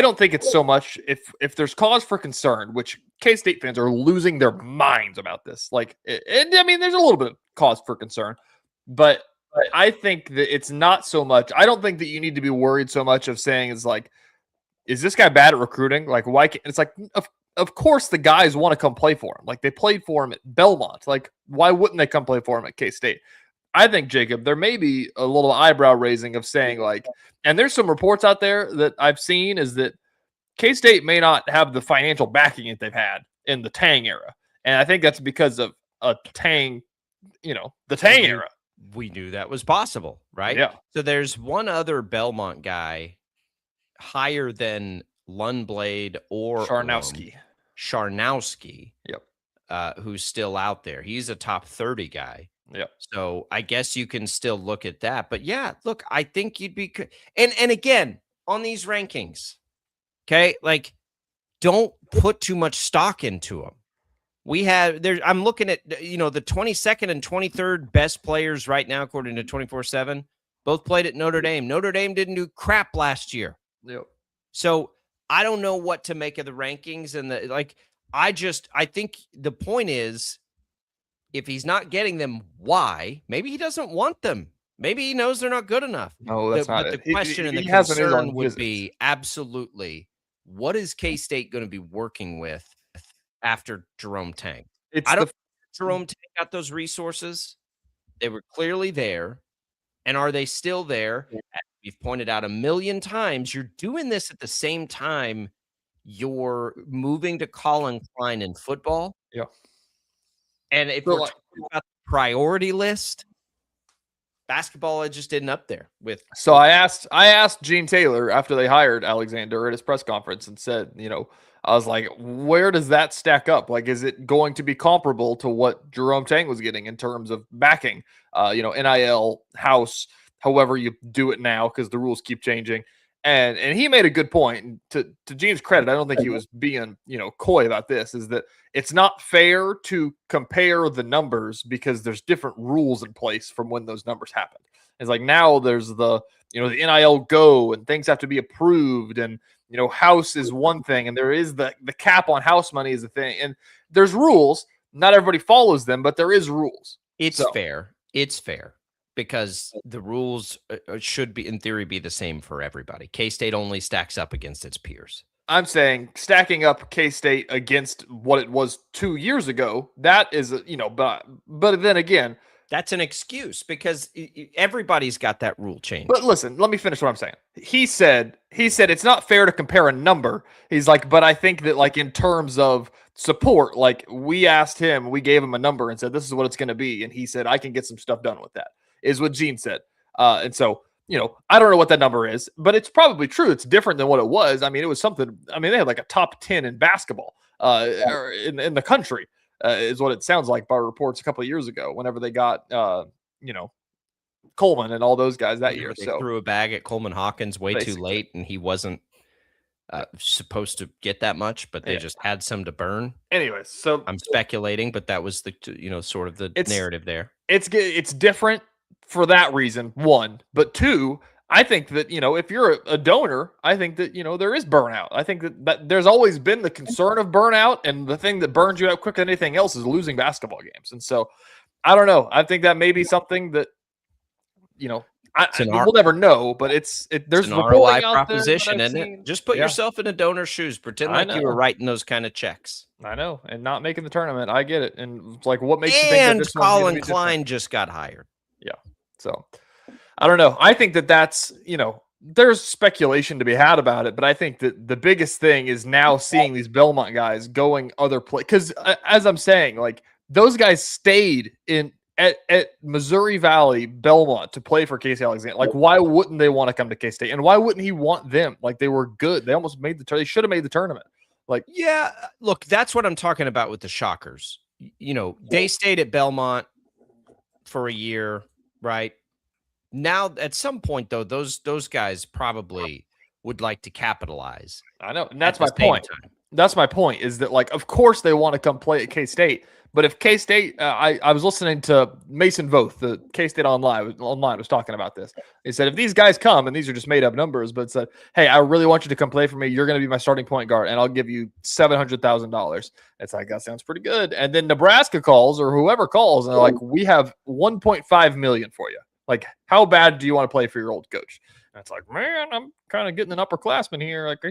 don't think it's so much if there's cause for concern, which K-State fans are losing their minds about this. Like, I mean, there's a little bit of cause for concern, but I think that it's not so much. I don't think that you need to be worried so much of saying it's like, is this guy bad at recruiting? Like, why can't it's like, of course the guys want to come play for him. Like they played for him at Belmont. Like, why wouldn't they come play for him at K-State? I think, Jacob, there may be a little eyebrow raising of saying like, and there's some reports out there that I've seen is that K-State may not have the financial backing that they've had in the Tang era. And I think that's because of a Tang, the Tang era. We knew that was possible, right? Yeah. So there's one other Belmont guy higher than Lundblade or Charnowski. Yep. Who's still out there. He's a top 30 guy. Yeah. So I guess you can still look at that. But yeah, look, I think you'd be and again, on these rankings, okay, like don't put too much stock into them. We have there. I'm looking at the 22nd and 23rd best players right now, according to 24/7. Both played at Notre Dame. Notre Dame didn't do crap last year. Yep. So I don't know what to make of the rankings and I think the point is, if he's not getting them, why? Maybe he doesn't want them. Maybe he knows they're not good enough. No, that's not but it. The question and the concern would be absolutely, what is K-State going to be working with after Jerome Tang? I don't think Jerome Tang got those resources. They were clearly there. And are they still there? As we've pointed out a million times, you're doing this at the same time you're moving to Colin Klein in football. Yeah. And if we're talking about the priority list, basketball just isn't up there with. So I asked Gene Taylor after they hired Alexander at his press conference and said, I was like, where does that stack up? Like, is it going to be comparable to what Jerome Tang was getting in terms of backing, NIL, house, however you do it now, because the rules keep changing. And he made a good point. And to Gene's credit, I don't think he was being, coy about this, is that it's not fair to compare the numbers because there's different rules in place from when those numbers happen. It's like now there's the NIL Go and things have to be approved, and house is one thing, and there is the cap on house money is a thing. And there's rules. Not everybody follows them, but there is rules. It's fair. It's fair. Because the rules should be, in theory, be the same for everybody. K-State only stacks up against its peers. I'm saying stacking up K-State against what it was 2 years ago, that is, but then again, that's an excuse because everybody's got that rule change. But listen, let me finish what I'm saying. He said it's not fair to compare a number. He's like, but I think that like in terms of support, like we gave him a number and said, this is what it's going to be. And he said, I can get some stuff done with that. Is what Gene said. And so, I don't know what that number is, but it's probably true. It's different than what it was. I mean, it was something, they had like a top 10 in basketball in the country, is what it sounds like by reports a couple of years ago, whenever they got, Coleman and all those guys that year. They so threw a bag at Coleman Hawkins way too late, and he wasn't supposed to get that much, but they just had some to burn. Anyways, so I'm speculating, but that was the, sort of the narrative there. It's different for that reason, one, but two, I think that, if you're a donor, I think that, there is burnout. I think that there's always been the concern of burnout, and the thing that burns you out quicker than anything else is losing basketball games. And so I don't know. I think that may be something that, we'll never know, but there's an ROI proposition, isn't it? Just put yourself in a donor's shoes. Pretend like you were writing those kind of checks. I know, and not making the tournament. I get it. And it's like, what makes you think that this Colin Klein just got hired? Yeah. So I don't know. I think that's, there's speculation to be had about it, but I think that the biggest thing is now seeing these Belmont guys going other places. Because as I'm saying, like those guys stayed at Missouri Valley, Belmont to play for Casey Alexander. Like, why wouldn't they want to come to K-State? And why wouldn't he want them? Like, they were good. They almost made they should have made the tournament. Like, yeah, look, that's what I'm talking about with the Shockers. They stayed at Belmont for a year, right? Now, at some point, though, those guys probably would like to capitalize. I know, and that's my point. That's my point, is that, like, of course they want to come play at K-State, but if K-State, I was listening to Mason Voth, the K-State online was talking about this. He said, if these guys come, and these are just made up numbers, but said, hey, I really want you to come play for me. You're going to be my starting point guard, and I'll give you $700,000. It's like, that sounds pretty good. And then Nebraska calls, or whoever calls, and they're like, we have $1.5 million for you. Like, how bad do you want to play for your old coach? And it's like, man, I'm kind of getting an upperclassman here. Like,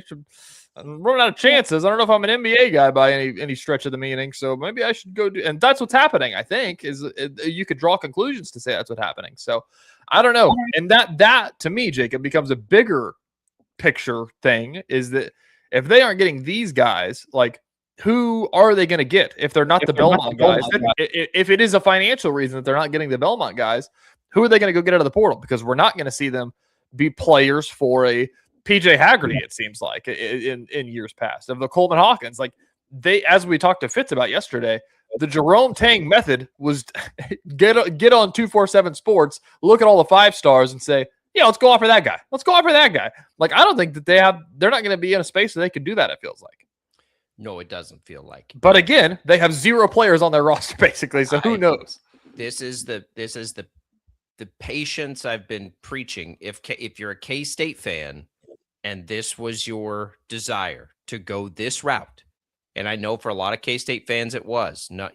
I'm running out of chances. I don't know if I'm an NBA guy by any stretch of the meaning. So maybe I should go do. And that's what's happening, I think, is you could draw conclusions to say that's what's happening. So I don't know. And that to me, Jacob, becomes a bigger picture thing, is that if they aren't getting these guys, like, who are they going to get if they're not the Belmont guys? If it is a financial reason that they're not getting the Belmont guys, who are they going to go get out of the portal? Because we're not going to see them be players for a PJ Haggerty, it seems like, in years past. Of the Coleman Hawkins, like, they, as we talked to Fitz about yesterday, the Jerome Tang method was get on 247 Sports, look at all the 5 stars and say, yeah, let's go offer that guy. Let's go offer that guy. Like, I don't think that they're not going to be in a space that they could do that, it feels like. No, it doesn't feel like. But again, they have 0 players on their roster, basically, so who knows? This is the patience I've been preaching. If you're a K-State fan and this was your desire to go this route, and I know for a lot of K-State fans it was not,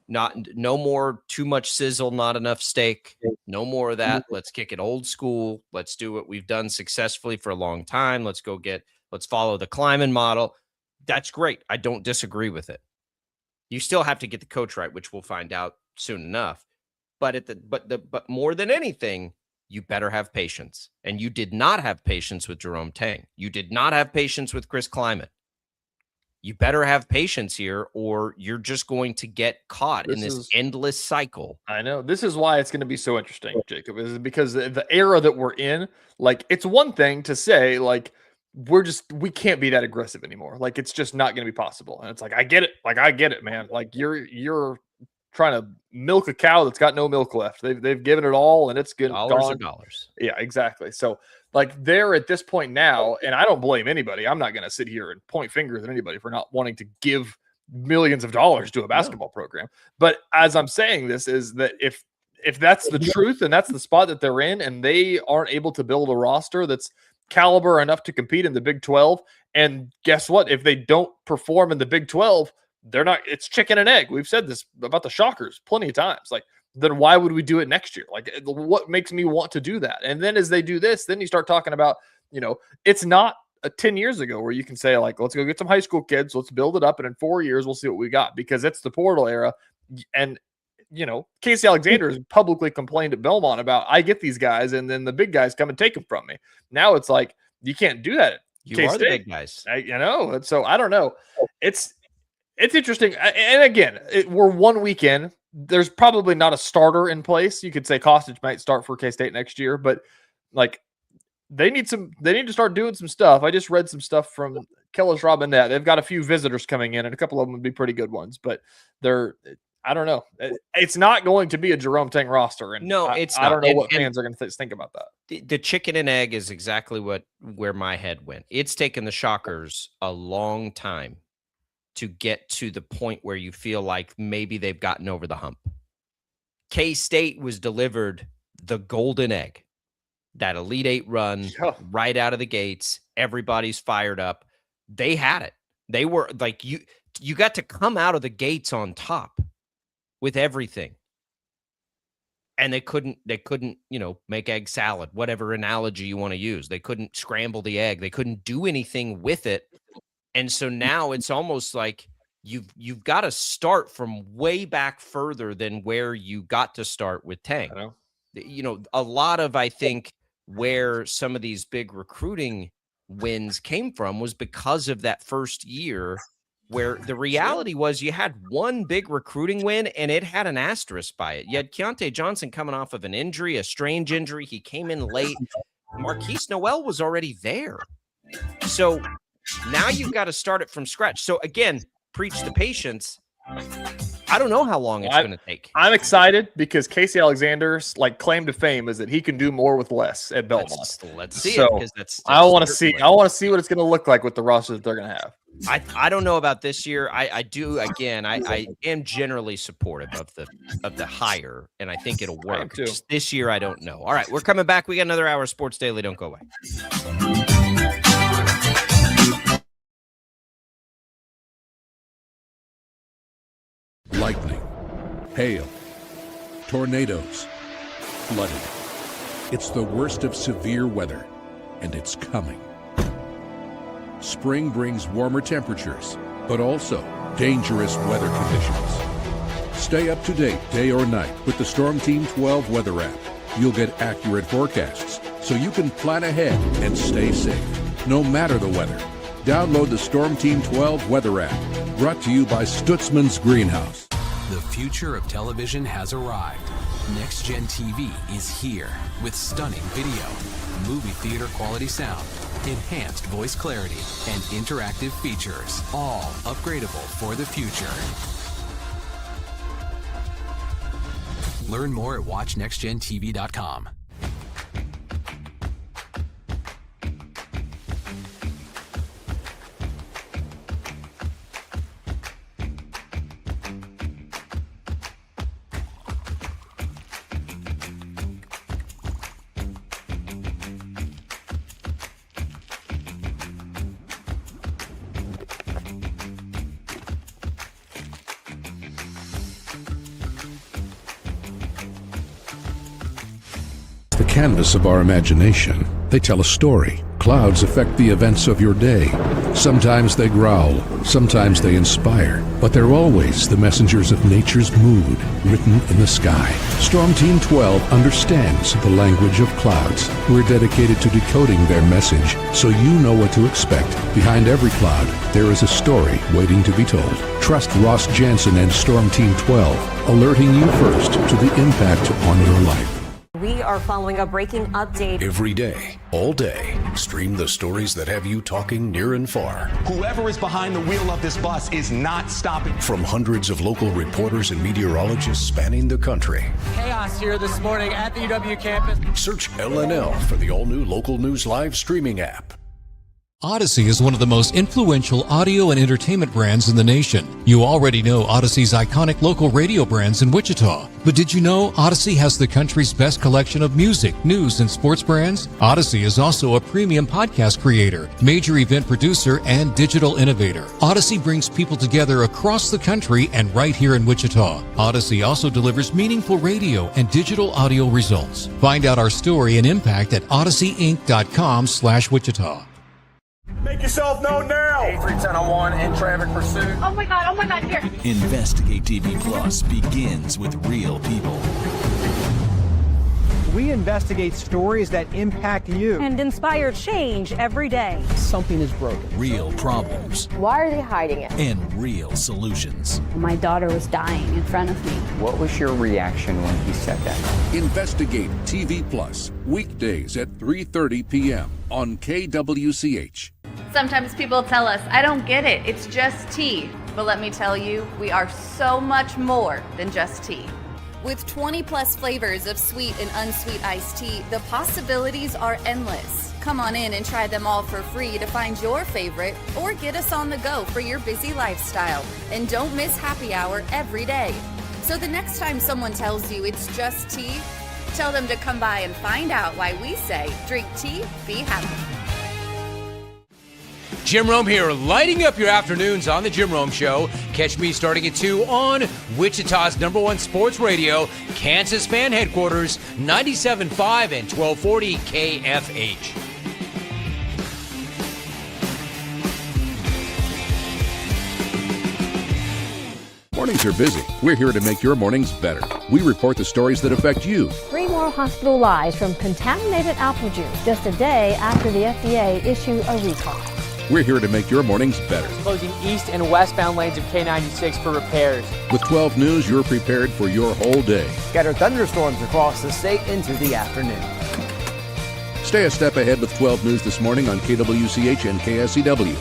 no more too much sizzle, not enough steak, no more of that. Let's kick it old school. Let's do what we've done successfully for a long time. Let's follow the Kleiman model. That's great. I don't disagree with it. You still have to get the coach right, which we'll find out soon enough. But more than anything, you better have patience. And you did not have patience with Jerome Tang. You did not have patience with Chris Kleiman. You better have patience here, or you're just going to get caught in this endless cycle. I know. This is why it's going to be so interesting, Jacob, is because the era that we're in, like, it's one thing to say, like, we can't be that aggressive anymore. Like, it's just not going to be possible. And it's like, I get it. Like, I get it, man. Like, you're trying to milk a cow that's got no milk left. They've given it all, and it's good. Dollars. Yeah, exactly. So Like they're at this point now, and I don't blame anybody. I'm not going to sit here and point fingers at anybody for not wanting to give millions of dollars to a basketball program. But as I'm saying this is that if that's the truth and that's the spot that they're in, and they aren't able to build a roster that's caliber enough to compete in the Big 12, and guess what? If they don't perform in the Big 12, they're not. It's chicken and egg. We've said this about the Shockers plenty of times. Like, then why would we do it next year? Like, what makes me want to do that? And then as they do this, then you start talking about, it's not 10 years ago where you can say, like, let's go get some high school kids, let's build it up, and in 4 years we'll see what we got, because it's the portal era. And Casey Alexander has publicly complained at Belmont about, I get these guys and then the big guys come and take them from me. Now it's like, you can't do that. You are the big guys. And so I don't know. It's interesting. And again, we're 1 weekend. There's probably not a starter in place. You could say Kostic might start for K-State next year, but like they need to start doing some stuff. I just read some stuff from Kellis Robinette. They've got a few visitors coming in, and a couple of them would be pretty good ones, but I don't know. It's not going to be a Jerome Tang roster. And no, it's not. I don't know what fans are going to think about that. The chicken and egg is exactly where my head went. It's taken the Shockers a long time to get to the point where you feel like maybe they've gotten over the hump. K-State was delivered the golden egg, that Elite Eight run right out of the gates. Everybody's fired up. They had it. They were like, you got to come out of the gates on top with everything. And they couldn't, make egg salad, whatever analogy you want to use. They couldn't scramble the egg. They couldn't do anything with it. And so now it's almost like you've got to start from way back further than where you got to start with Tang. A lot of, I think, where some of these big recruiting wins came from was because of that first year, where the reality was you had one big recruiting win and it had an asterisk by it. You had Keontae Johnson coming off of an injury, a strange injury. He came in late. Marquise Noel was already there. So now you've got to start it from scratch. So again, preach the patience. I don't know how long it's going to take. I'm excited because Casey Alexander's claim to fame is that he can do more with less at Belmont. Let's see it, because that's I want to see what it's going to look like with the roster that they're going to have. I don't know about this year. I do again. I am generally supportive of the hire, and I think it'll work. Just this year, I don't know. All right, we're coming back. We got another hour of Sports Daily. Don't go away. Lightning, hail, tornadoes, flooding. It's the worst of severe weather, and it's coming. Spring brings warmer temperatures, but also dangerous weather conditions. Stay up to date day or night with the Storm Team 12 weather app. You'll get accurate forecasts, so you can plan ahead and stay safe, no matter the weather. Download the Storm Team 12 weather app, brought to you by Stutzman's Greenhouse. The future of television has arrived. Next Gen TV is here with stunning video, movie theater quality sound, enhanced voice clarity, and interactive features, all upgradable for the future. Learn more at watchnextgentv.com. Canvas of our imagination. They tell a story. Clouds affect the events of your day. Sometimes they growl, sometimes they inspire, but they're always the messengers of nature's mood, written in the sky. Storm Team 12 understands the language of clouds. We're dedicated to decoding their message, so you know what to expect. Behind every cloud, there is a story waiting to be told. Trust Ross Jansen and Storm Team 12, alerting you first to the impact on your life. We are following a breaking update. Every day, all day, stream the stories that have you talking near and far. Whoever is behind the wheel of this bus is not stopping. From hundreds of local reporters and meteorologists spanning the country. Chaos here this morning at the UW campus. Search LNL for the all-new Local News Live streaming app. Odyssey is one of the most influential audio and entertainment brands in the nation. You already know Odyssey's iconic local radio brands in Wichita. But did you know Odyssey has the country's best collection of music, news, and sports brands? Odyssey is also a premium podcast creator, major event producer, and digital innovator. Odyssey brings people together across the country and right here in Wichita. Odyssey also delivers meaningful radio and digital audio results. Find out our story and impact at odysseyinc.com/Wichita. Make yourself known now. 8310 in traffic pursuit. Oh my God, here. Investigate TV Plus begins with real people. We investigate stories that impact you. And inspire change every day. Something is broken. Real problems. Why are they hiding it? And real solutions. My daughter was dying in front of me. What was your reaction when he said that? Investigate TV Plus, weekdays at 3:30 p.m. on KWCH. Sometimes people tell us, I don't get it, it's just tea. But let me tell you, we are so much more than just tea. With 20 plus flavors of sweet and unsweet iced tea, the possibilities are endless. Come on in and try them all for free to find your favorite or get us on the go for your busy lifestyle. And don't miss happy hour every day. So the next time someone tells you it's just tea, tell them to come by and find out why we say drink tea, be happy. Jim Rome here, lighting up your afternoons on The Jim Rome Show. Catch me starting at 2 on Wichita's #1 sports radio, Kansas fan headquarters, 97.5 and 1240 KFH. Mornings are busy. We're here to make your mornings better. We report the stories that affect you. 3 more hospital lies from contaminated apple juice just a day after the FDA issued a recall. We're here to make your mornings better. Closing east and westbound lanes of K96 for repairs. With 12 News, you're prepared for your whole day. Scattered thunderstorms across the state into the afternoon. Stay a step ahead with 12 News this morning on KWCH and KSCW.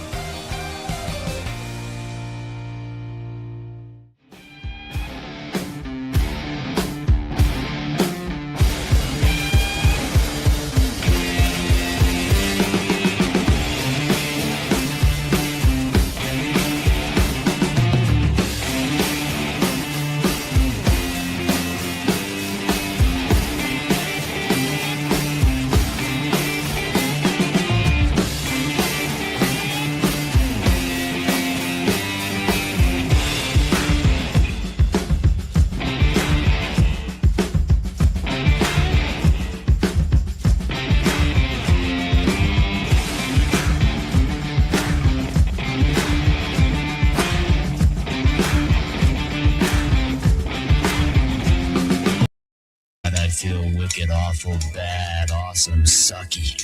Wicked, awful, bad, awesome, sucky.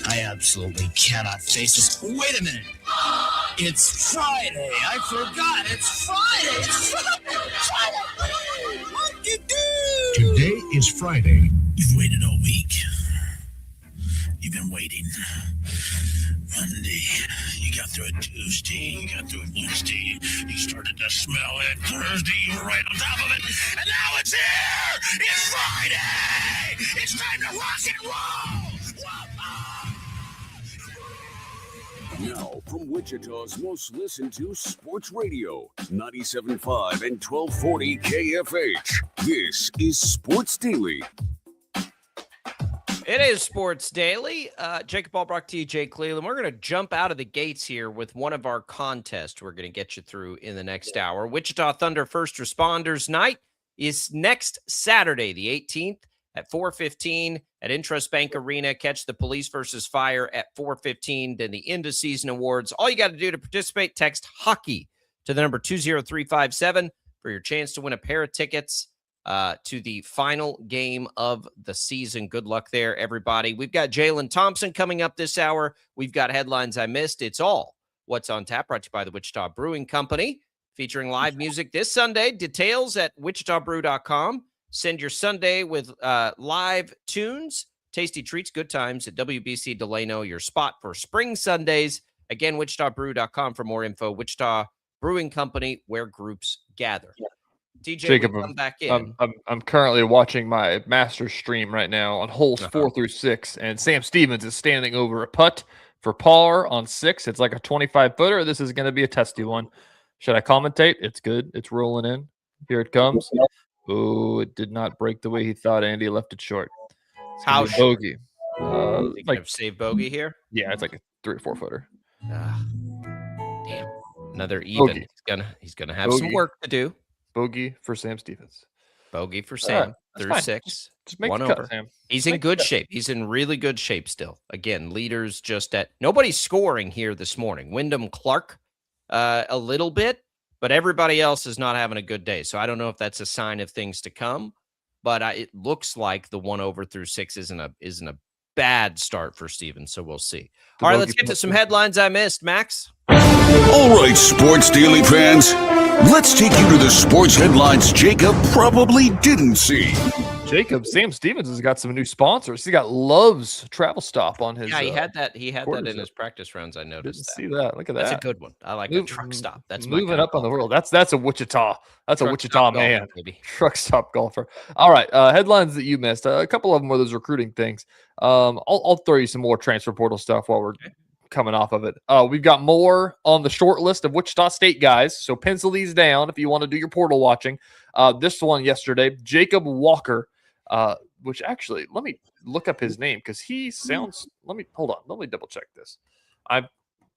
I absolutely cannot face this. Wait a minute. It's Friday. I forgot. It's Friday. It's Friday. What you do? Today is Friday. You've waited all week. You've been waiting. Monday, you got through it Tuesday, you got through it Wednesday, you started to smell it Thursday, you were right on top of it, and now it's here! It's Friday! It's time to rock and roll! Now, from Wichita's most listened to sports radio, 97.5 and 1240 KFH, this is Sports Daily. It is Sports Daily. Jacob Albrock, TJ Cleveland. We're going to jump out of the gates here with one of our contests we're going to get you through in the next hour. Wichita Thunder First Responders Night is next Saturday, the 18th at 4:15 at Intrust Bank Arena. Catch the Police versus Fire at 4:15. Then the end of season awards. All you got to do to participate, text hockey to the number 20357 for your chance to win a pair of tickets to the final game of the season. Good luck there, everybody. We've got Jaylon Thompson coming up this hour. We've got headlines I missed. It's all What's on Tap, brought to you by the Wichita Brewing Company, featuring live music this Sunday. Details at wichitabrew.com. Send your Sunday with live tunes, tasty treats, good times at WBC Delano, your spot for spring Sundays. Again, WichitaBrew.com for more info. Wichita Brewing Company, where groups gather. TJ, Jacob, we come back in. I'm currently watching my Masters stream right now on holes 4 through 6, and Sam Stevens is standing over a putt for par on 6. It's like a 25-footer. This is going to be a testy one. Should I commentate? It's good. It's rolling in. Here it comes. Oh, it did not break the way he thought. Andy left it short. How short? Bogey? Like save bogey here? Yeah, it's like a 3 or 4 footer. Damn, another even. Bogey. He's gonna have some work to do. Bogey for Sam Stevens. Bogey for Sam through 6. Just make one the cut, over. Sam. He's in good shape. He's in really good shape still. Again, leaders just at nobody's scoring here this morning. Wyndham Clark, a little bit, but everybody else is not having a good day. So I don't know if that's a sign of things to come. But it looks like the 1 over through 6 isn't a bad start for Stevens. So we'll see. All right, let's get to some headlines I missed, Max. All right, Sports Daily fans, let's take you to the sports headlines Jacob probably didn't see. Jacob, Sam Stevens has got some new sponsors. He got Love's Travel Stop on his. Yeah, he had that. He had that in his practice rounds. I noticed. Didn't see that. Look at that. That's a good one. I like the truck stop. That's moving up on the world. That's a Wichita. That's truck a Wichita man. Golfer, baby. Truck stop golfer. All right, headlines that you missed. A couple of them were those recruiting things. I'll throw you some more transfer portal stuff while we're coming off of it. We've got more on the short list of Wichita State guys. So pencil these down if you want to do your portal watching. This one yesterday, Jacob Walker. Which actually, let me look up his name because he sounds. Hold on. Let me double check this. I'm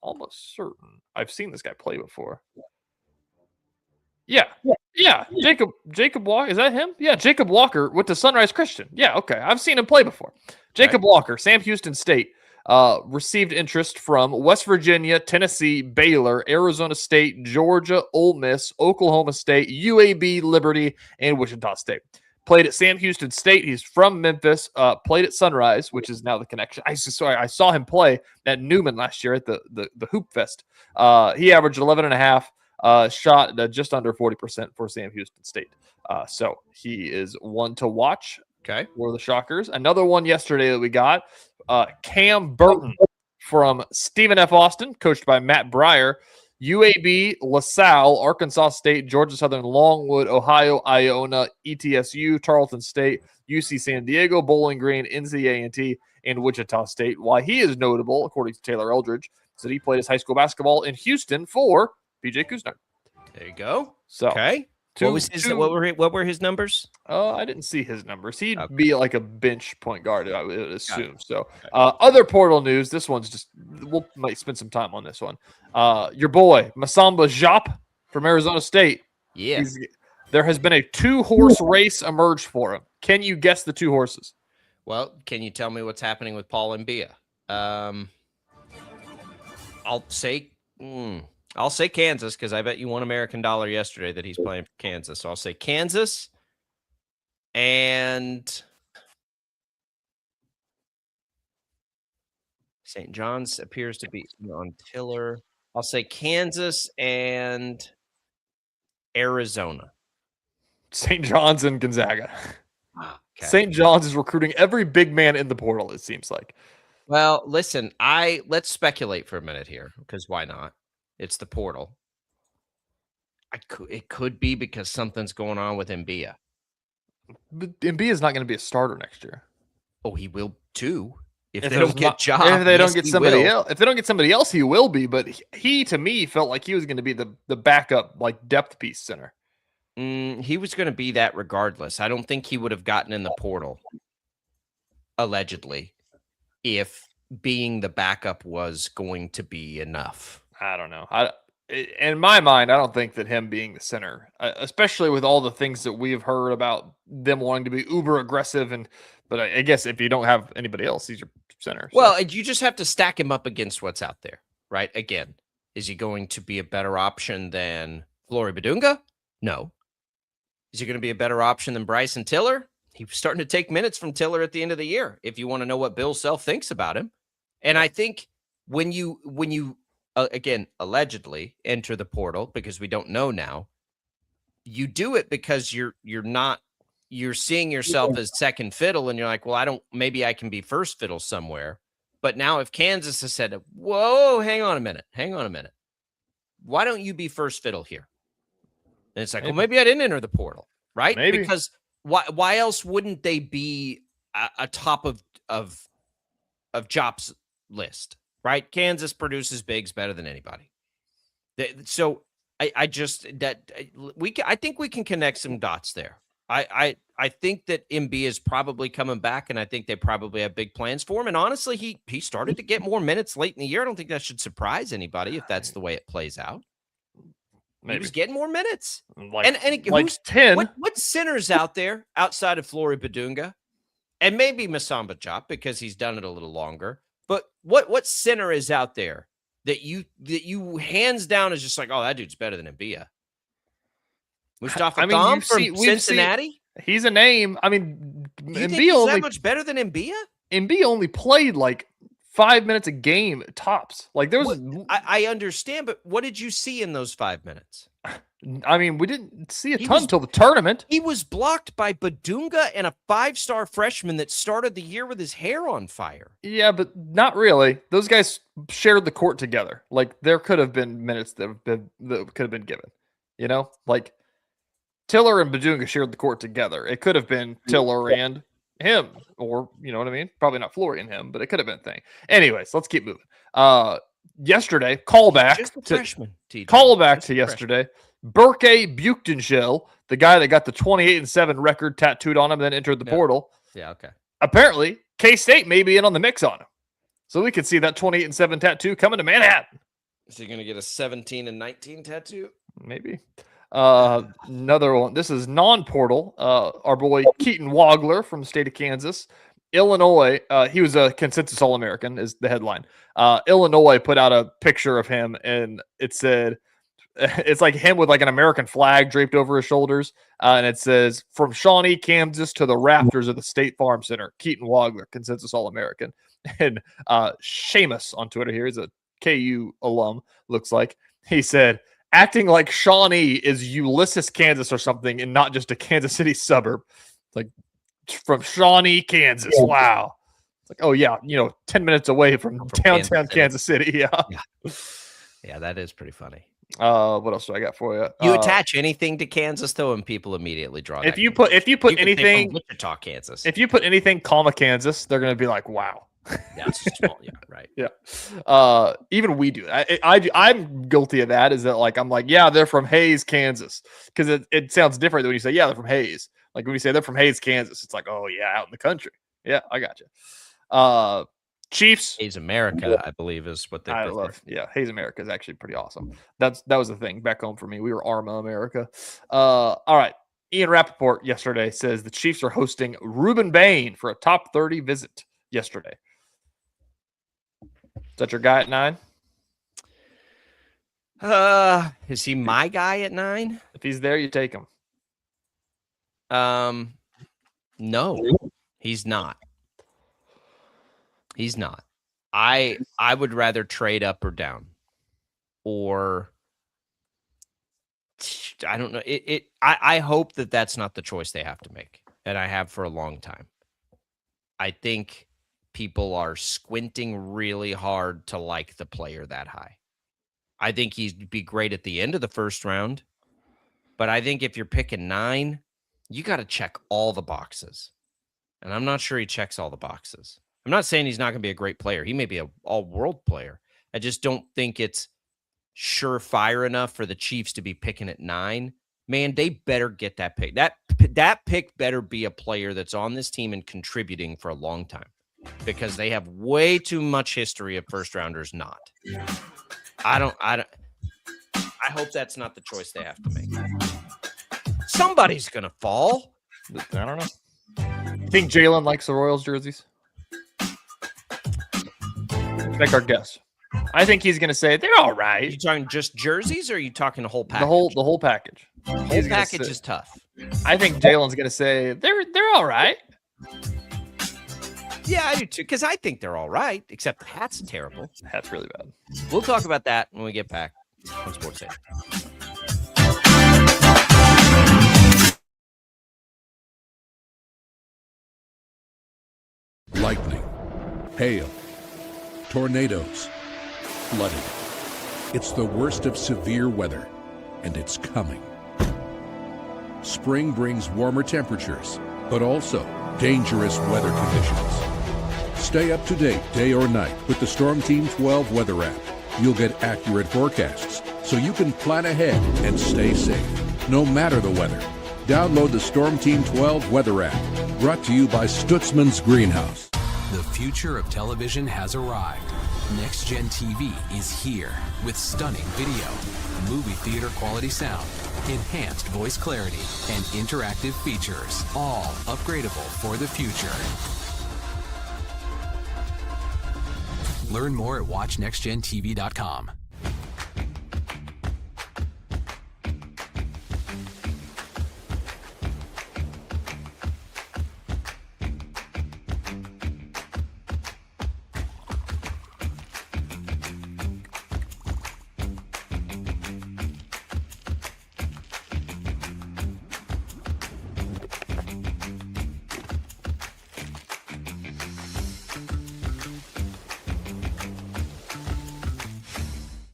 almost certain I've seen this guy play before. Yeah. Jacob Walker. Is that him? Yeah, Jacob Walker with the Sunrise Christian. Yeah, okay. I've seen him play before. Jacob Walker, Sam Houston State, received interest from West Virginia, Tennessee, Baylor, Arizona State, Georgia, Ole Miss, Oklahoma State, UAB, Liberty, and Wichita State. Played at Sam Houston State. He's from Memphis. Played at Sunrise, which is now the connection. I saw him play at Newman last year at the Hoop Fest. He averaged 11.5, shot just under 40% for Sam Houston State. So he is one to watch. Okay. For the Shockers. Another one yesterday that we got, Cam Burton from Stephen F. Austin, coached by Matt Breyer. UAB, LaSalle, Arkansas State, Georgia Southern, Longwood, Ohio, Iona, ETSU, Tarleton State, UC San Diego, Bowling Green, NCA&T, and Wichita State. Why he is notable, according to Taylor Eldridge, is that he played his high school basketball in Houston for PJ Kuznar. There you go. So, okay. What were his numbers? I didn't see his numbers. He'd be like a bench point guard, I would assume. So, other portal news. This one's just might spend some time on this one. Your boy Masamba Jop from Arizona State. Yeah, there has been a 2-horse race emerged for him. Can you guess the 2 horses? Well, can you tell me what's happening with Paul and Bia? I'll say Kansas because I bet you $1 American yesterday that he's playing for Kansas. So I'll say Kansas and St. John's appears to be on Tiller. I'll say Kansas and Arizona. St. John's and Gonzaga. Okay. St. John's is recruiting every big man in the portal, it seems like. Well, listen, let's speculate for a minute here because why not? It's the portal. It could be because something's going on with Mbia. But Mbia is not going to be a starter next year. Oh, he will too. If they don't get Job, if they don't get somebody else, if they don't get somebody else, he will be. But he to me felt like he was going to be the backup, like depth piece center. He was going to be that regardless. I don't think he would have gotten in the portal, allegedly, if being the backup was going to be enough. I don't know. In my mind, I don't think that him being the center, especially with all the things that we have heard about them wanting to be uber aggressive, but I guess if you don't have anybody else, he's your center. So. Well, you just have to stack him up against what's out there, right? Again, is he going to be a better option than Flory Badunga? No. Is he going to be a better option than Bryson Tiller? He was starting to take minutes from Tiller at the end of the year, if you want to know what Bill Self thinks about him. And I think when you again, allegedly enter the portal, because we don't know now, you do it because you're not you're seeing yourself as second fiddle, and you're like, well, maybe I can be first fiddle somewhere. But now if Kansas has said, whoa, hang on a minute. Why don't you be first fiddle here? And it's like, well, maybe I didn't enter the portal, right? Maybe. Because why else wouldn't they be a top of Jop's list, right? Kansas produces bigs better than anybody. So I think we can connect some dots there. I think that MB is probably coming back, and I think they probably have big plans for him. And honestly, he started to get more minutes late in the year. I don't think that should surprise anybody if that's the way it plays out. Maybe. He was getting more minutes. Like 10. What centers out there outside of Flory Badunga? And maybe Masamba Jop, because he's done it a little longer. But what center is out there that you hands down is just like, oh, that dude's better than Mbia? Mustafa Thom from Cincinnati? He's a name. I mean, you think he's that much better than Mbia? Mbia only played like 5 minutes a game tops. Like there was. I understand, but what did you see in those 5 minutes? I mean, we didn't see a ton until the tournament. He was blocked by Badunga and a 5-star freshman that started the year with his hair on fire. Yeah, but not really. Those guys shared the court together. Like there could have been minutes that could have been given. You know, like Tiller and Badunga shared the court together. It could have been Tiller and him, or you know what I mean? Probably not Flory and him, but it could have been a thing. Anyways, let's keep moving. Yesterday, callback to yesterday. Berke Buchtenschel, the guy that got the 28-7 record tattooed on him, then entered the portal. Yeah, okay. Apparently, K-State may be in on the mix on him. So we could see that 28-7 tattoo coming to Manhattan. Is he going to get a 17-19 tattoo? Maybe. Another one. This is non-portal. Our boy Keaton Wagler from the state of Kansas. Illinois, he was a consensus All-American is the headline. Illinois put out a picture of him, and it said, it's like him with like an American flag draped over his shoulders. And it says, from Shawnee, Kansas to the rafters of the State Farm Center, Keaton Wagler, consensus All-American. And Seamus on Twitter here, he's a KU alum, looks like. He said, acting like Shawnee is Ulysses, Kansas or something, and not just a Kansas City suburb. Like from Shawnee, Kansas. Wow. It's like, oh yeah, 10 minutes away from downtown Kansas City. Yeah, that is pretty funny. What else do I got for you? You attach anything to Kansas though, and people immediately draw. If you put anything, Wichita, Kansas. If you put anything, Kansas, they're gonna be like, wow. Yeah, it's small. Yeah, right. Yeah. Even we do. I'm guilty of that. Is that like I'm like, yeah, they're from Hayes, Kansas, because it sounds different when you say, yeah, they're from Hayes. Like when you say they're from Hayes, Kansas, it's like, oh yeah, out in the country. Yeah, I got you. Chiefs. Hayes America, I believe, is what they prefer. Yeah, Hayes America is actually pretty awesome. That was the thing back home for me. We were Arma America. All right. Ian Rappaport yesterday says the Chiefs are hosting Ruben Bain for a top 30 visit yesterday. Is that your guy at 9? Is he my guy at 9? If he's there, you take him. No, he's not. He's not. I would rather trade up or down, or I don't know. I hope that that's not the choice they have to make, and I have for a long time. I think people are squinting really hard to like the player that high. I think he'd be great at the end of the first round, but I think if you're picking 9, you got to check all the boxes, and I'm not sure he checks all the boxes. I'm not saying he's not going to be a great player. He may be an all-world player. I just don't think it's surefire enough for the Chiefs to be picking at 9. Man, they better get that pick. That pick better be a player that's on this team and contributing for a long time, because they have way too much history of first-rounders not. I hope that's not the choice they have to make. Somebody's going to fall. I don't know. You think Jaylon likes the Royals jerseys? Make our guess. I think he's going to say they're all right. Are you talking just jerseys, or are you talking the whole package? The whole package. The whole package is tough. I think Jalen's going to say they're all right. Yeah, I do too, because I think they're all right, except the hat's terrible. The hat's really bad. We'll talk about that when we get back on Sports Center. lightning, hail, tornadoes, flooding. It's the worst of severe weather, and it's coming. Spring brings warmer temperatures, but also dangerous weather conditions. Stay up to date day or night with the Storm Team 12 weather app. You'll get accurate forecasts so you can plan ahead and stay safe, no matter the weather. Download the Storm Team 12 weather app, brought to you by Stutzman's Greenhouse. The future of television has arrived. Next Gen TV is here with stunning video, movie theater quality sound, enhanced voice clarity, and interactive features, all upgradable for the future. Learn more at watchnextgentv.com.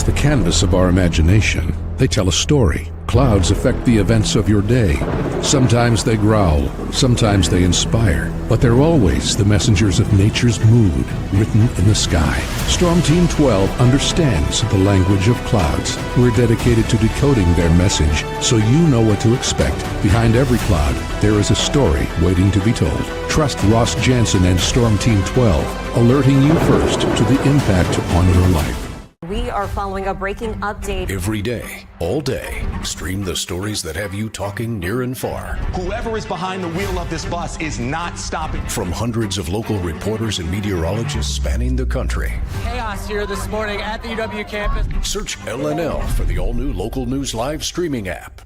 The canvas of our imagination. They tell a story. Clouds affect the events of your day. Sometimes they growl, sometimes they inspire, but they're always the messengers of nature's mood written in the sky. Storm Team 12 understands the language of clouds. We're dedicated to decoding their message so you know what to expect. Behind every cloud, there is a story waiting to be told. Trust Ross Jansen and Storm Team 12, alerting you first to the impact on your life. We are following a breaking update. Every day, all day, stream the stories that have you talking near and far. Whoever is behind the wheel of this bus is not stopping. From hundreds of local reporters and meteorologists spanning the country. Chaos here this morning at the UW campus. Search LNL for the all-new Local News Live streaming app.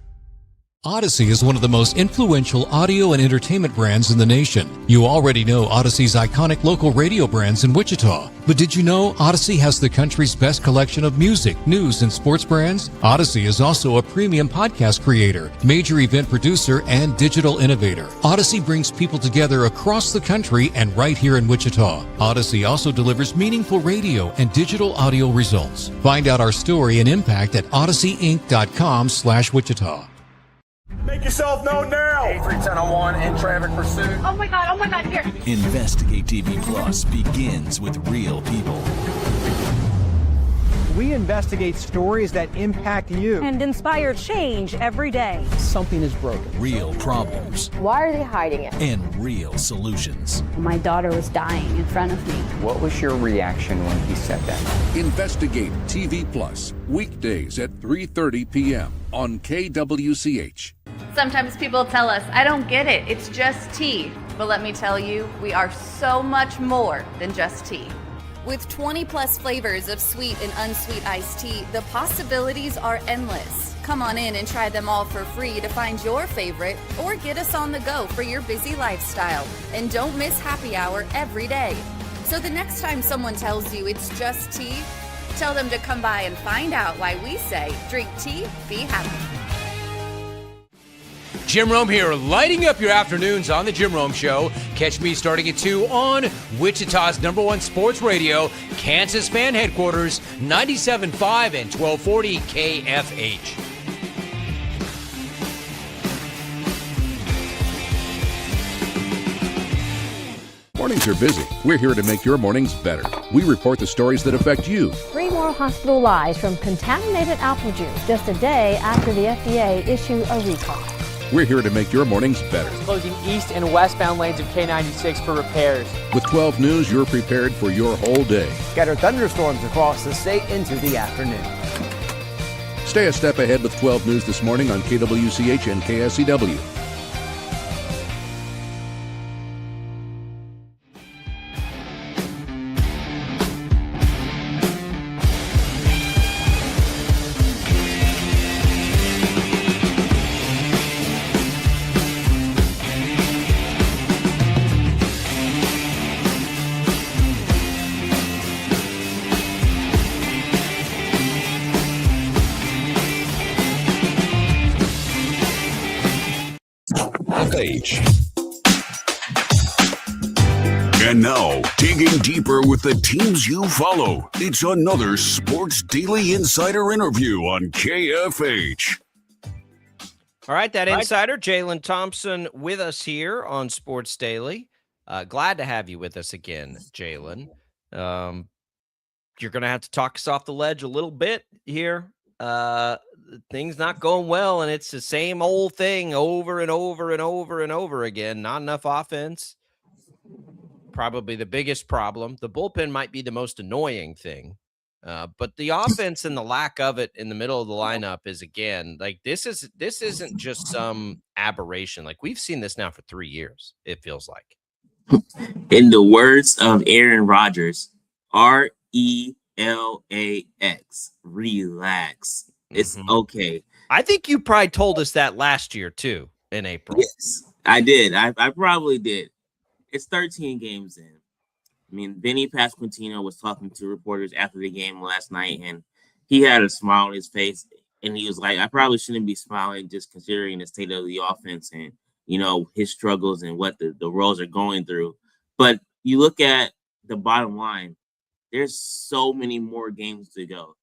Odyssey is one of the most influential audio and entertainment brands in the nation. You already know Odyssey's iconic local radio brands in Wichita. But did you know Odyssey has the country's best collection of music, news, and sports brands? Odyssey is also a premium podcast creator, major event producer, and digital innovator. Odyssey brings people together across the country and right here in Wichita. Odyssey also delivers meaningful radio and digital audio results. Find out our story and impact at odysseyinc.com/Wichita. Make yourself known now. 831001 in traffic pursuit. Oh my God, here. Investigate TV Plus begins with real people. We investigate stories that impact you. And inspire change every day. Something is broken. Real problems. Why are they hiding it? And real solutions. My daughter was dying in front of me. What was your reaction when he said that? Investigate TV Plus, weekdays at 3:30 p.m. on KWCH. Sometimes people tell us, I don't get it, it's just tea. But let me tell you, we are so much more than just tea. With 20 plus flavors of sweet and unsweet iced tea, the possibilities are endless. Come on in and try them all for free to find your favorite or get us on the go for your busy lifestyle. And don't miss happy hour every day. So the next time someone tells you it's just tea, tell them to come by and find out why we say drink tea, be happy. Jim Rome here, lighting up your afternoons on The Jim Rome Show. Catch me starting at 2 on Wichita's #1 sports radio, Kansas Fan Headquarters, 97.5 and 1240 KFH. Mornings are busy. We're here to make your mornings better. We report the stories that affect you. 3 more hospitalized from contaminated apple juice just a day after the FDA issued a recall. We're here to make your mornings better. Closing east and westbound lanes of K96 for repairs. With 12 News, you're prepared for your whole day. Scattered thunderstorms across the state into the afternoon. Stay a step ahead with 12 News this morning on KWCH and KSCW. And now, digging deeper with the teams you follow, it's another Sports Daily Insider interview on KFH. All right, that insider, Jaylon Thompson, with us here on Sports Daily. Glad to have you with us again, Jaylon. You're going to have to talk us off the ledge a little bit here. Things not going well, and it's the same old thing over and over and over and over again. Not enough offense. Probably the biggest problem. The bullpen might be the most annoying thing. But the offense and the lack of it in the middle of the lineup is, again, like this isn't just some aberration. Like, we've seen this now for 3 years, it feels like. In the words of Aaron Rodgers, RELAX, relax. It's okay. I think you probably told us that last year too, in April. Yes, I did. I probably did. It's 13 games in. I mean, Vinny Pasquantino was talking to reporters after the game last night, and he had a smile on his face, and he was like, I probably shouldn't be smiling just considering the state of the offense and, you know, his struggles and what the Royals are going through. But you look at the bottom line, there's so many more games to go.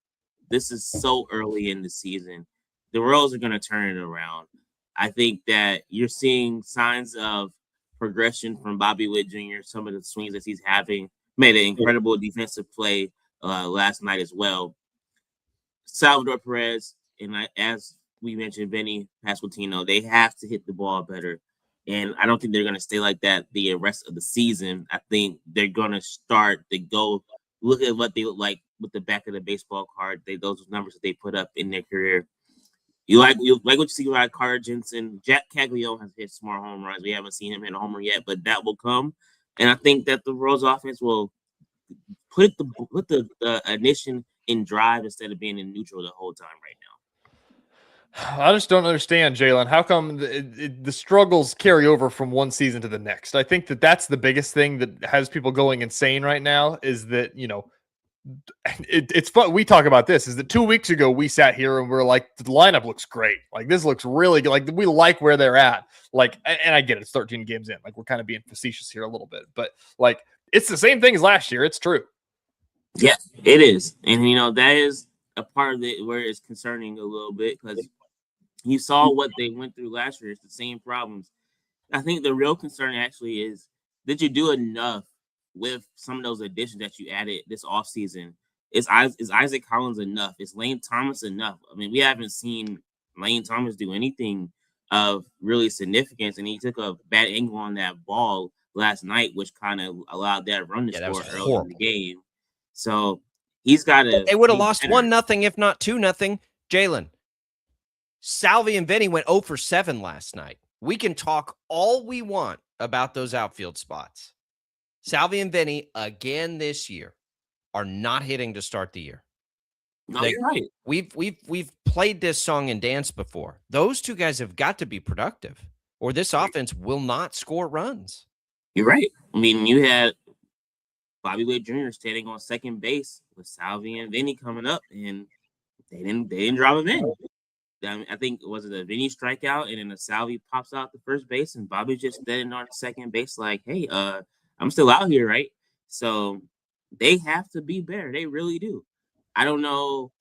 This is so early in the season. The Royals are going to turn it around. I think that you're seeing signs of progression from Bobby Witt Jr., some of the swings that he's having, made an incredible defensive play last night as well. Salvador Perez, and as we mentioned, Vinny Pasquantino, they have to hit the ball better. And I don't think they're going to stay like that the rest of the season. I think they're going to start to go look at what they look like with the back of the baseball card. Those numbers that they put up in their career. You like what you see about Carter Jensen. Jack Caglione has hit smart home runs. We haven't seen him hit a homer yet, but that will come. And I think that the Royals offense will put the ignition in drive instead of being in neutral the whole time right now. I just don't understand, Jaylon. How come the struggles carry over from one season to the next? I think that's the biggest thing that has people going insane right now is that, you know, it's fun. We talk about this is that 2 weeks ago we sat here and we're like, the lineup looks great. Like, this looks really good. Like, we like where they're at. Like, and I get it. It's 13 games in. Like, we're kind of being facetious here a little bit, but like, it's the same thing as last year. It's true. Yeah, it is. And, you know, that is a part of it where it's concerning a little bit because you saw what they went through last year. It's the same problems. I think the real concern actually is, did you do enough with some of those additions that you added this offseason? Is Isaac Collins enough? Is Lane Thomas enough? I mean, we haven't seen Lane Thomas do anything of really significance, and he took a bad angle on that ball last night, which kind of allowed that run to score early in the game. So he's got to. They would have lost 1-0, if not 2-0. Jaylon, Salvi and Vinny went 0 for 7 last night. We can talk all we want about those outfield spots. Salvi and Vinny, again this year, are not hitting to start the year. No, you're right. We've played this song and dance before. Those two guys have got to be productive, or this offense will not score runs. You're right. I mean, you had Bobby Witt Jr. standing on second base with Salvi and Vinny coming up, and they didn't drop him in. I think was it a Vinny strikeout, and then the Salvi pops out the first base, and Bobby just standing on second base like, hey, I'm still out here, right? So they have to be better. They really do. I don't know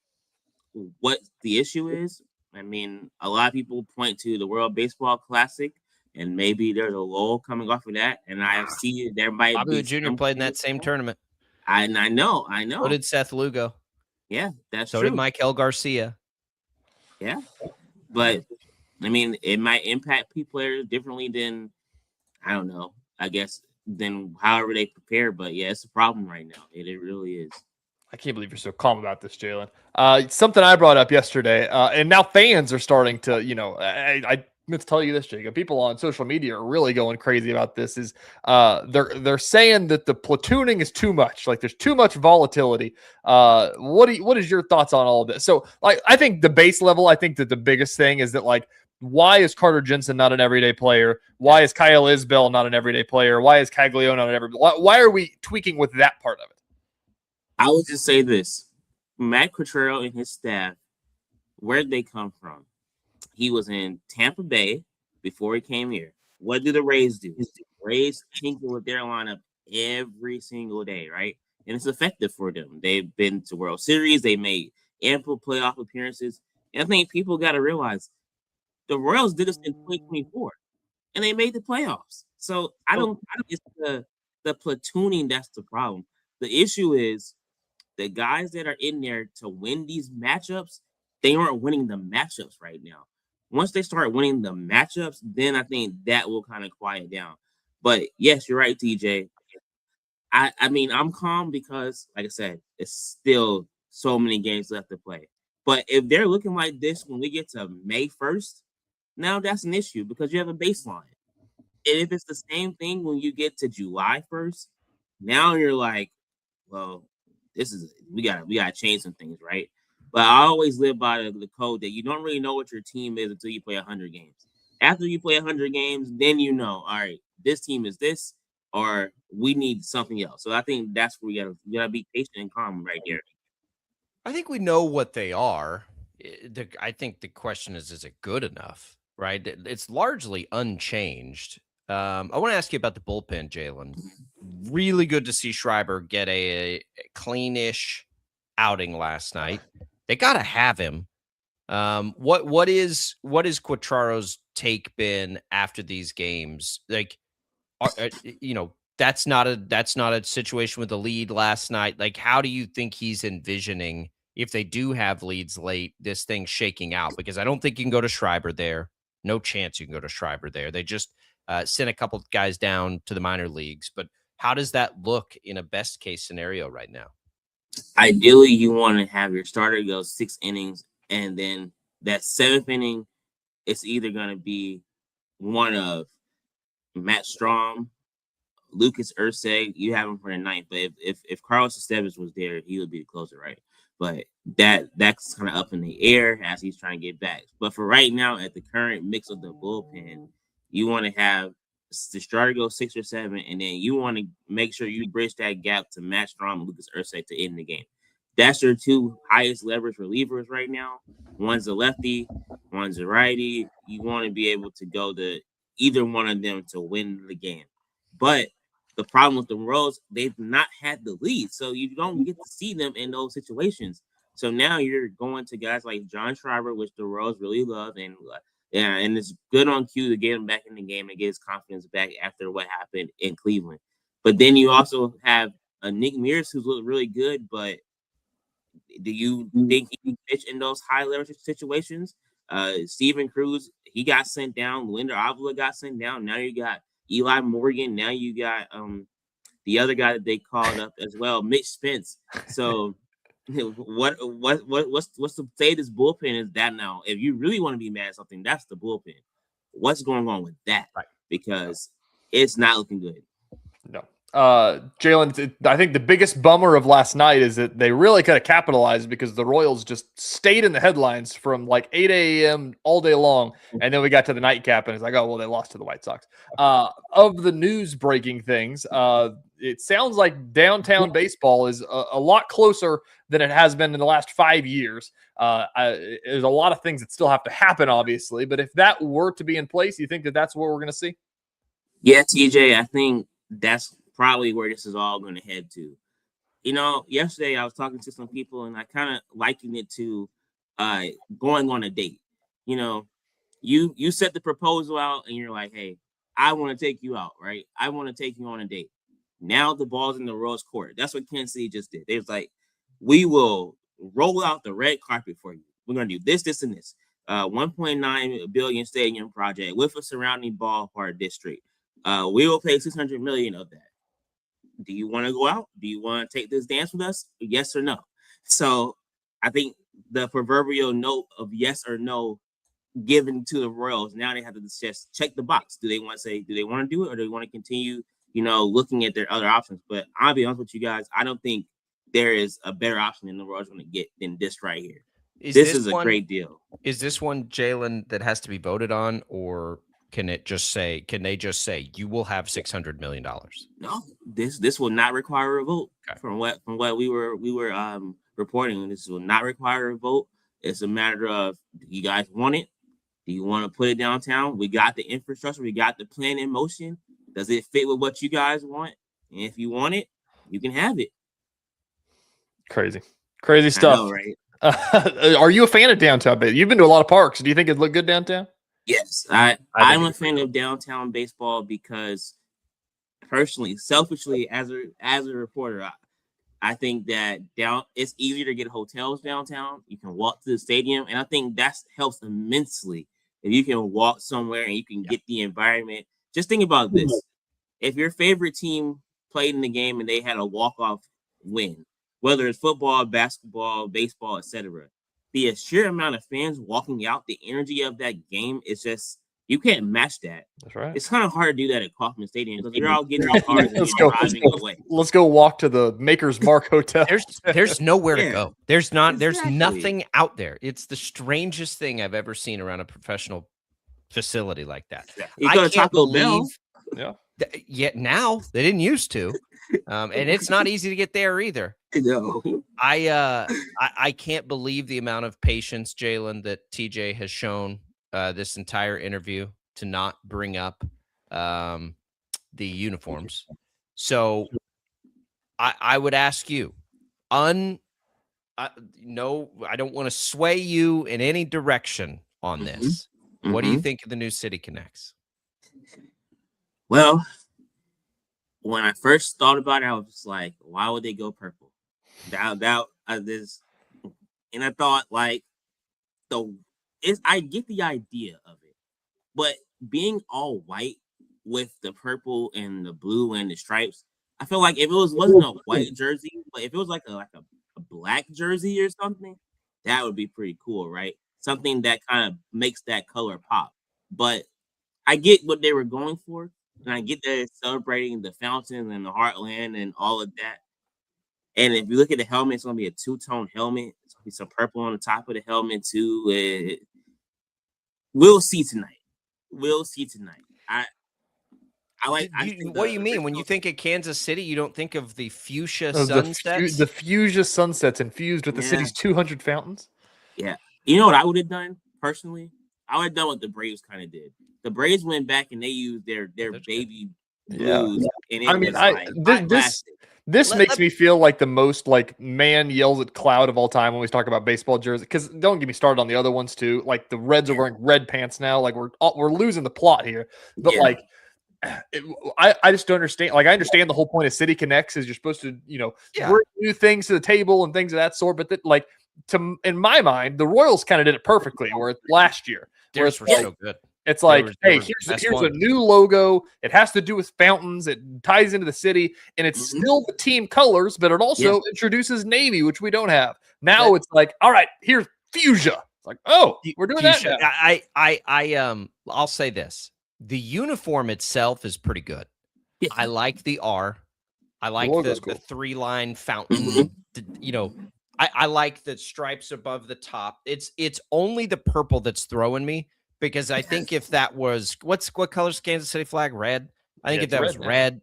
what the issue is. I mean, a lot of people point to the World Baseball Classic, and maybe there's a lull coming off of that. And I see there might Bobby be Jr. played in that same tournament. I know. So did Seth Lugo. Yeah, that's so true. So did Michael Garcia. Yeah, but I mean, it might impact players differently than, I don't know, I guess, than however they prepare. But yeah, it's a problem right now. It really is. I can't believe you're so calm about this, Jaylon. Something I brought up yesterday, and now fans are starting to, you know, I meant to tell you this, Jacob. People on social media are really going crazy about this. Is they're saying that the platooning is too much. Like, there's too much volatility. What is your thoughts on all of this? So, like, I think the base level, I think that the biggest thing is that, like, why is Carter Jensen not an everyday player? Why is Kyle Isbell not an everyday player? Why is Caglione not an everyday? Why are we tweaking with that part of it? I would just say this: Matt Quatrero and his staff, where did they come from? He was in Tampa Bay before he came here. What do the Rays do? The Rays tinker with their lineup every single day, right? And it's effective for them. They've been to World Series. They made ample playoff appearances. And I think people got to realize the Royals did this in 2024, and they made the playoffs. So I don't it's the platooning that's the problem. The issue is the guys that are in there to win these matchups, they aren't winning the matchups right now. Once they start winning the matchups, then I think that will kind of quiet down. But yes, you're right, TJ. I mean, I'm calm because, like I said, it's still so many games left to play. But if they're looking like this when we get to May 1st, now that's an issue because you have a baseline. And if it's the same thing when you get to July 1st, now you're like, well, we gotta change some things, right? But I always live by the code that you don't really know what your team is until you play 100 games. After you play 100 games, then you know, all right, this team is this, or we need something else. So I think that's where you gotta be patient and calm right there. I think we know what they are. I think the question is it good enough, right? It's largely unchanged. I want to ask you about the bullpen, Jaylon. Really good to see Schreiber get a cleanish outing last night. They got to have him. What is Quatraro's take been after these games? Like, that's not a situation with a lead last night. Like, how do you think he's envisioning if they do have leads late, this thing shaking out? Because I don't think you can go to Schreiber there. No chance you can go to Schreiber there. They just sent a couple of guys down to the minor leagues. But how does that look in a best case scenario right now? Ideally, you want to have your starter go 6 innings, and then that 7th inning, it's either going to be one of Matt Strom, Lucas Ursay. You have him for the 9th, but if Carlos Estevez was there, he would be the closer, right? But that's kind of up in the air as he's trying to get back. But for right now, at the current mix of the bullpen, you want to have the starter go 6 or 7, and then you want to make sure you bridge that gap to Matt Strom and Lucas Ursay to end the game. That's your 2 highest leverage relievers right now. One's a lefty, one's a righty. You want to be able to go to either one of them to win the game. But the problem with the Royals, they've not had the lead, so you don't get to see them in those situations. So now you're going to guys like John Schreiber, which the Royals really love, and it's good on cue to get him back in the game and get his confidence back after what happened in Cleveland. But then you also have a Nick Mears who's looked really good, but do you think he can pitch in those high leverage situations? Steven Cruz, he got sent down. Linder Avila got sent down. Now you got Eli Morgan. Now you got the other guy that they called up as well, Mitch Spence. So what's the say this bullpen is that now? If you really want to be mad at something, that's the bullpen. What's going on with that? Right. Because it's not looking good. No. Jaylon, I think the biggest bummer of last night is that they really could have capitalized because the Royals just stayed in the headlines from like 8 a.m. all day long. And then we got to the nightcap and it's like, oh, well, they lost to the White Sox. Of the news breaking things, it sounds like downtown baseball is a lot closer than it has been in the last 5 years. There's a lot of things that still have to happen, obviously. But if that were to be in place, you think that that's what we're going to see? Yeah, TJ, I think that's probably where this is all going to head to. Yesterday I was talking to some people and I kind of likened it to going on a date. You set the proposal out and you're like, hey, I want to take you out, right? I want to take you on a date. Now the ball's in the Royals court. That's what Kansas City just did. They was like, we will roll out the red carpet for you. We're going to do this, this, and this. 1.9 billion stadium project with a surrounding ballpark district. We will pay $600 million of that. Do you want to go out? Do you want to take this dance with us? Yes or no? So I think the proverbial note of yes or no given to the Royals, now they have to just check the box. Do they want to do it, or do they want to continue, looking at their other options? But I'll be honest with you guys, I don't think there is a better option than the Royals going to get than this right here. This is a great deal. Is this one, Jaylon, that has to be voted on, or can they just say you will have $600 million? No, this will not require a vote. Okay. From what we were reporting, this will not require a vote. It's a matter of, do you guys want it? Do you want to put it downtown? We got the infrastructure, we got the plan in motion. Does it fit with what you guys want? And if you want it, you can have it. Crazy stuff. I know, right? Are you a fan of downtown baseball? You've been to a lot of parks. Do you think it'd look good downtown? Yes, I'm a fan of downtown baseball because, personally, selfishly, as a reporter, I think that it's easier to get hotels downtown. You can walk to the stadium, and I think that helps immensely if you can walk somewhere and you can get the environment. Just think about this: if your favorite team played in the game and they had a walk-off win, whether it's football, basketball, baseball, etc., the sheer amount of fans walking out, the energy of that game is just, you can't match that. That's right. It's kind of hard to do that at Kauffman Stadium because you're all getting in cars and driving away. Let's go walk to the Maker's Mark Hotel. There's nowhere to go. There's Exactly. nothing out there. It's the strangest thing I've ever seen around a professional facility like that. You go to Taco Bell. Yeah, now they didn't used to, and it's not easy to get there either. No. I can't believe the amount of patience, Jaylon, that TJ has shown this entire interview to not bring up the uniforms. So I would ask you, no, I don't want to sway you in any direction on this. What do you think of the new City Connects? Well, when I first thought about it, I was just like, why would they go purple? And I thought, like, I get the idea of it, but being all white with the purple and the blue and the stripes, I feel like if it wasn't a white jersey, but if it was like a black jersey or something, that would be pretty cool, right? Something that kind of makes that color pop. But I get what they were going for, and I get that it's celebrating the fountain and the heartland and all of that. And if you look at the helmet, it's going to be a two-tone helmet. It's going to be some purple on the top of the helmet, too. We'll see tonight. What do you mean? When you think of Kansas City, you don't think of the fuchsia sunsets? The fuchsia sunsets infused with the city's 200 fountains? Yeah. You know what I would have done, personally? I would have done what the Braves kind of did. The Braves went back and they used their baby blues. And This makes me feel like the most like man yells at cloud of all time when we talk about baseball jerseys. Because don't get me started on the other ones too. Like the Reds are wearing red pants now. Like we're losing the plot here. But I just don't understand. Like I understand the whole point of City Connects is you're supposed to bring new things to the table and things of that sort. But in my mind, the Royals kind of did it perfectly. Where last year, theirs were so good. It's like, hey, here's a new logo. It has to do with fountains. It ties into the city, and it's still the team colors, but it also introduces navy, which we don't have. Now it's like, all right, here's fuchsia. It's like, oh, we're doing fuchsia. that now. I'll say this: the uniform itself is pretty good. I like the R. I like the three-line fountain. I like the stripes above the top. It's only the purple that's throwing me. Because I think if that was what color's Kansas City flag? Red. I think if that was red,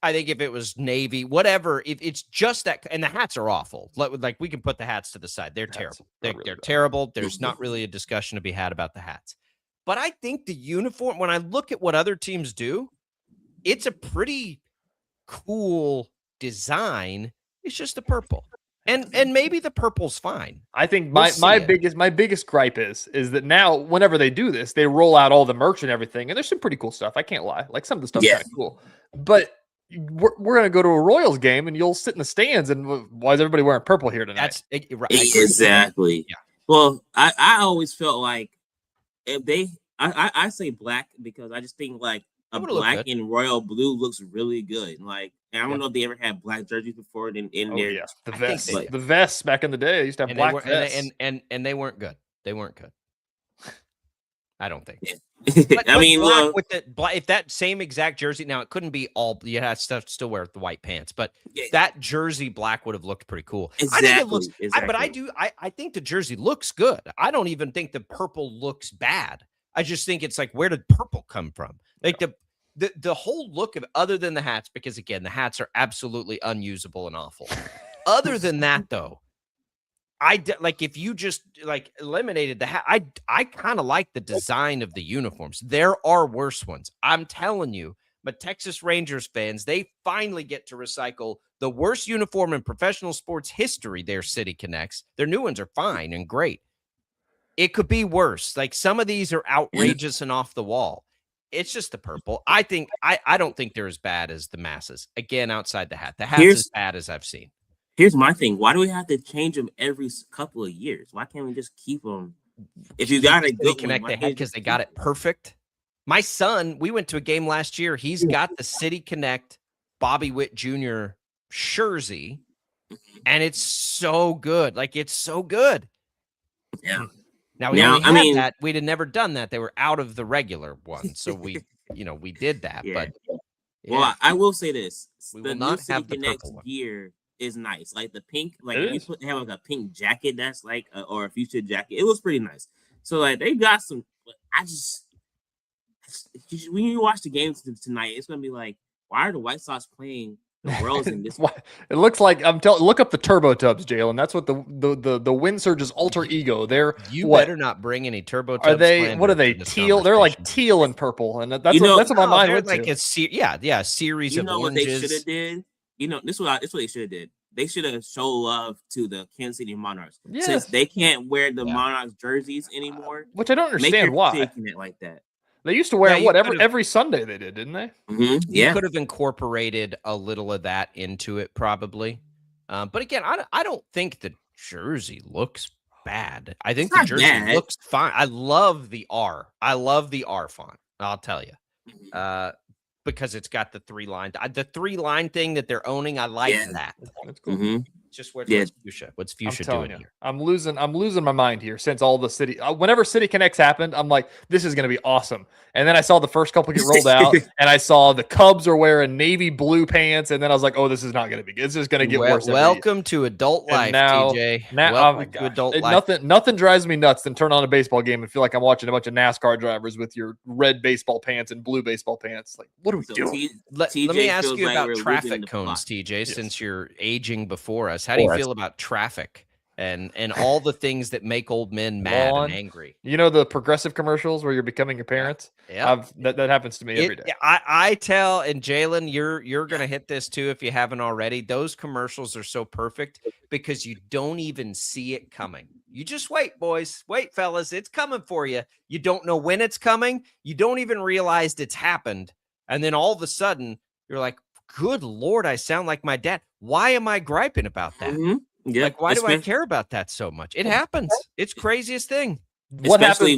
I think if it was navy, whatever. If it's just that, and the hats are awful. Like we can put the hats to the side. They're terrible. They're terrible. There's not really a discussion to be had about the hats. But I think the uniform. When I look at what other teams do, it's a pretty cool design. It's just the purple. And maybe the purple's fine. I think my biggest gripe is that now whenever they do this, they roll out all the merch and everything, and there's some pretty cool stuff. I can't lie, like some of the stuff's kind of cool. But we're gonna go to a Royals game, and you'll sit in the stands, and why is everybody wearing purple here tonight? That's exactly. Yeah. Well, I always felt like if I say black because I just think like a black and royal blue looks really good. Like, and I don't know if they ever had black jerseys before in there. The vests back in the day, they used to have black vests. And they weren't good. They weren't good. I don't think. But I mean, if that same exact jersey, now it couldn't be all. You had to still wear the white pants, but that jersey black would have looked pretty cool. Exactly. I think it looks, I think the jersey looks good. I don't even think the purple looks bad. I just think it's like, where did purple come from? Like the whole look of, other than the hats, because again, the hats are absolutely unusable and awful. Other than that, though, if you just like eliminated the hat, I kind of like the design of the uniforms. There are worse ones, I'm telling you, but Texas Rangers fans, they finally get to recycle the worst uniform in professional sports history, their City Connects. Their new ones are fine and great. It could be worse. Like, some of these are outrageous and off the wall. It's just the purple. I don't think they're as bad as the masses. Again, outside the hat. The hat's as bad as I've seen. Here's my thing. Why do we have to change them every couple of years? Why can't we just keep them? If you got a good Connect the hat because they got it perfect. My son, we went to a game last year. He's got the City Connect Bobby Witt Jr. jersey, and it's so good. Like, it's so good. Yeah. Now, we'd have never done that. They were out of the regular one, so we did that. Yeah. But well, I will say this: we the will new not City have the Connect purple one. gear is nice. Like the pink, like It if you have like a pink jacket that's like or a future jacket, it was pretty nice. So like they got some. When you watch the games tonight, it's gonna be like, why are the White Sox playing the Royals in this? It looks like look up the Turbo Tubs, Jalen. That's what the Wind Surge's alter ego. They're better not bring any Turbo Tubs. Are they? What are they? Teal? They're like teal and purple, and that's what my mind went like to. A series of what they oranges. should have did? This is what they should have did. They should have shown love to the Kansas City Monarchs since they can't wear the Monarchs jerseys anymore. Which I don't understand why. It like that. They used to wear every Sunday they did, didn't they? Mm-hmm. You could have incorporated a little of that into it, probably. But again, I don't think the jersey looks bad. I think the jersey looks fine. I love the R. I love the R font. I'll tell you, because it's got the 3 line. The 3 line thing that they're owning, I like that. That's cool. Mm-hmm. Just what's fuchsia? What's fuchsia doing here? I'm losing my mind here since all the city. Whenever City Connects happened, I'm like, this is going to be awesome. And then I saw the first couple get rolled out, and I saw the Cubs are wearing navy blue pants, and then I was like, oh, this is not going to be good. It's just going to get worse. Welcome to adult life, TJ. Welcome to adult life. Nothing drives me nuts than turn on a baseball game and feel like I'm watching a bunch of NASCAR drivers with your red baseball pants and blue baseball pants. Like, what are we doing? Let me ask you about traffic cones, TJ, since you're aging before us. How do you feel about traffic and all the things that make old men mad and angry? You know the Progressive commercials where you're becoming your parents? Yeah. That happens to me every day. I tell, and Jalen, you're going to hit this too if you haven't already. Those commercials are so perfect because you don't even see it coming. You just wait, boys. Wait, fellas. It's coming for you. You don't know when it's coming. You don't even realize it's happened. And then all of a sudden, you're like, good Lord, I sound like my dad. Why am I griping about that? Mm-hmm. Yeah, like, why do I care about that so much? It happens. It's craziest thing. Especially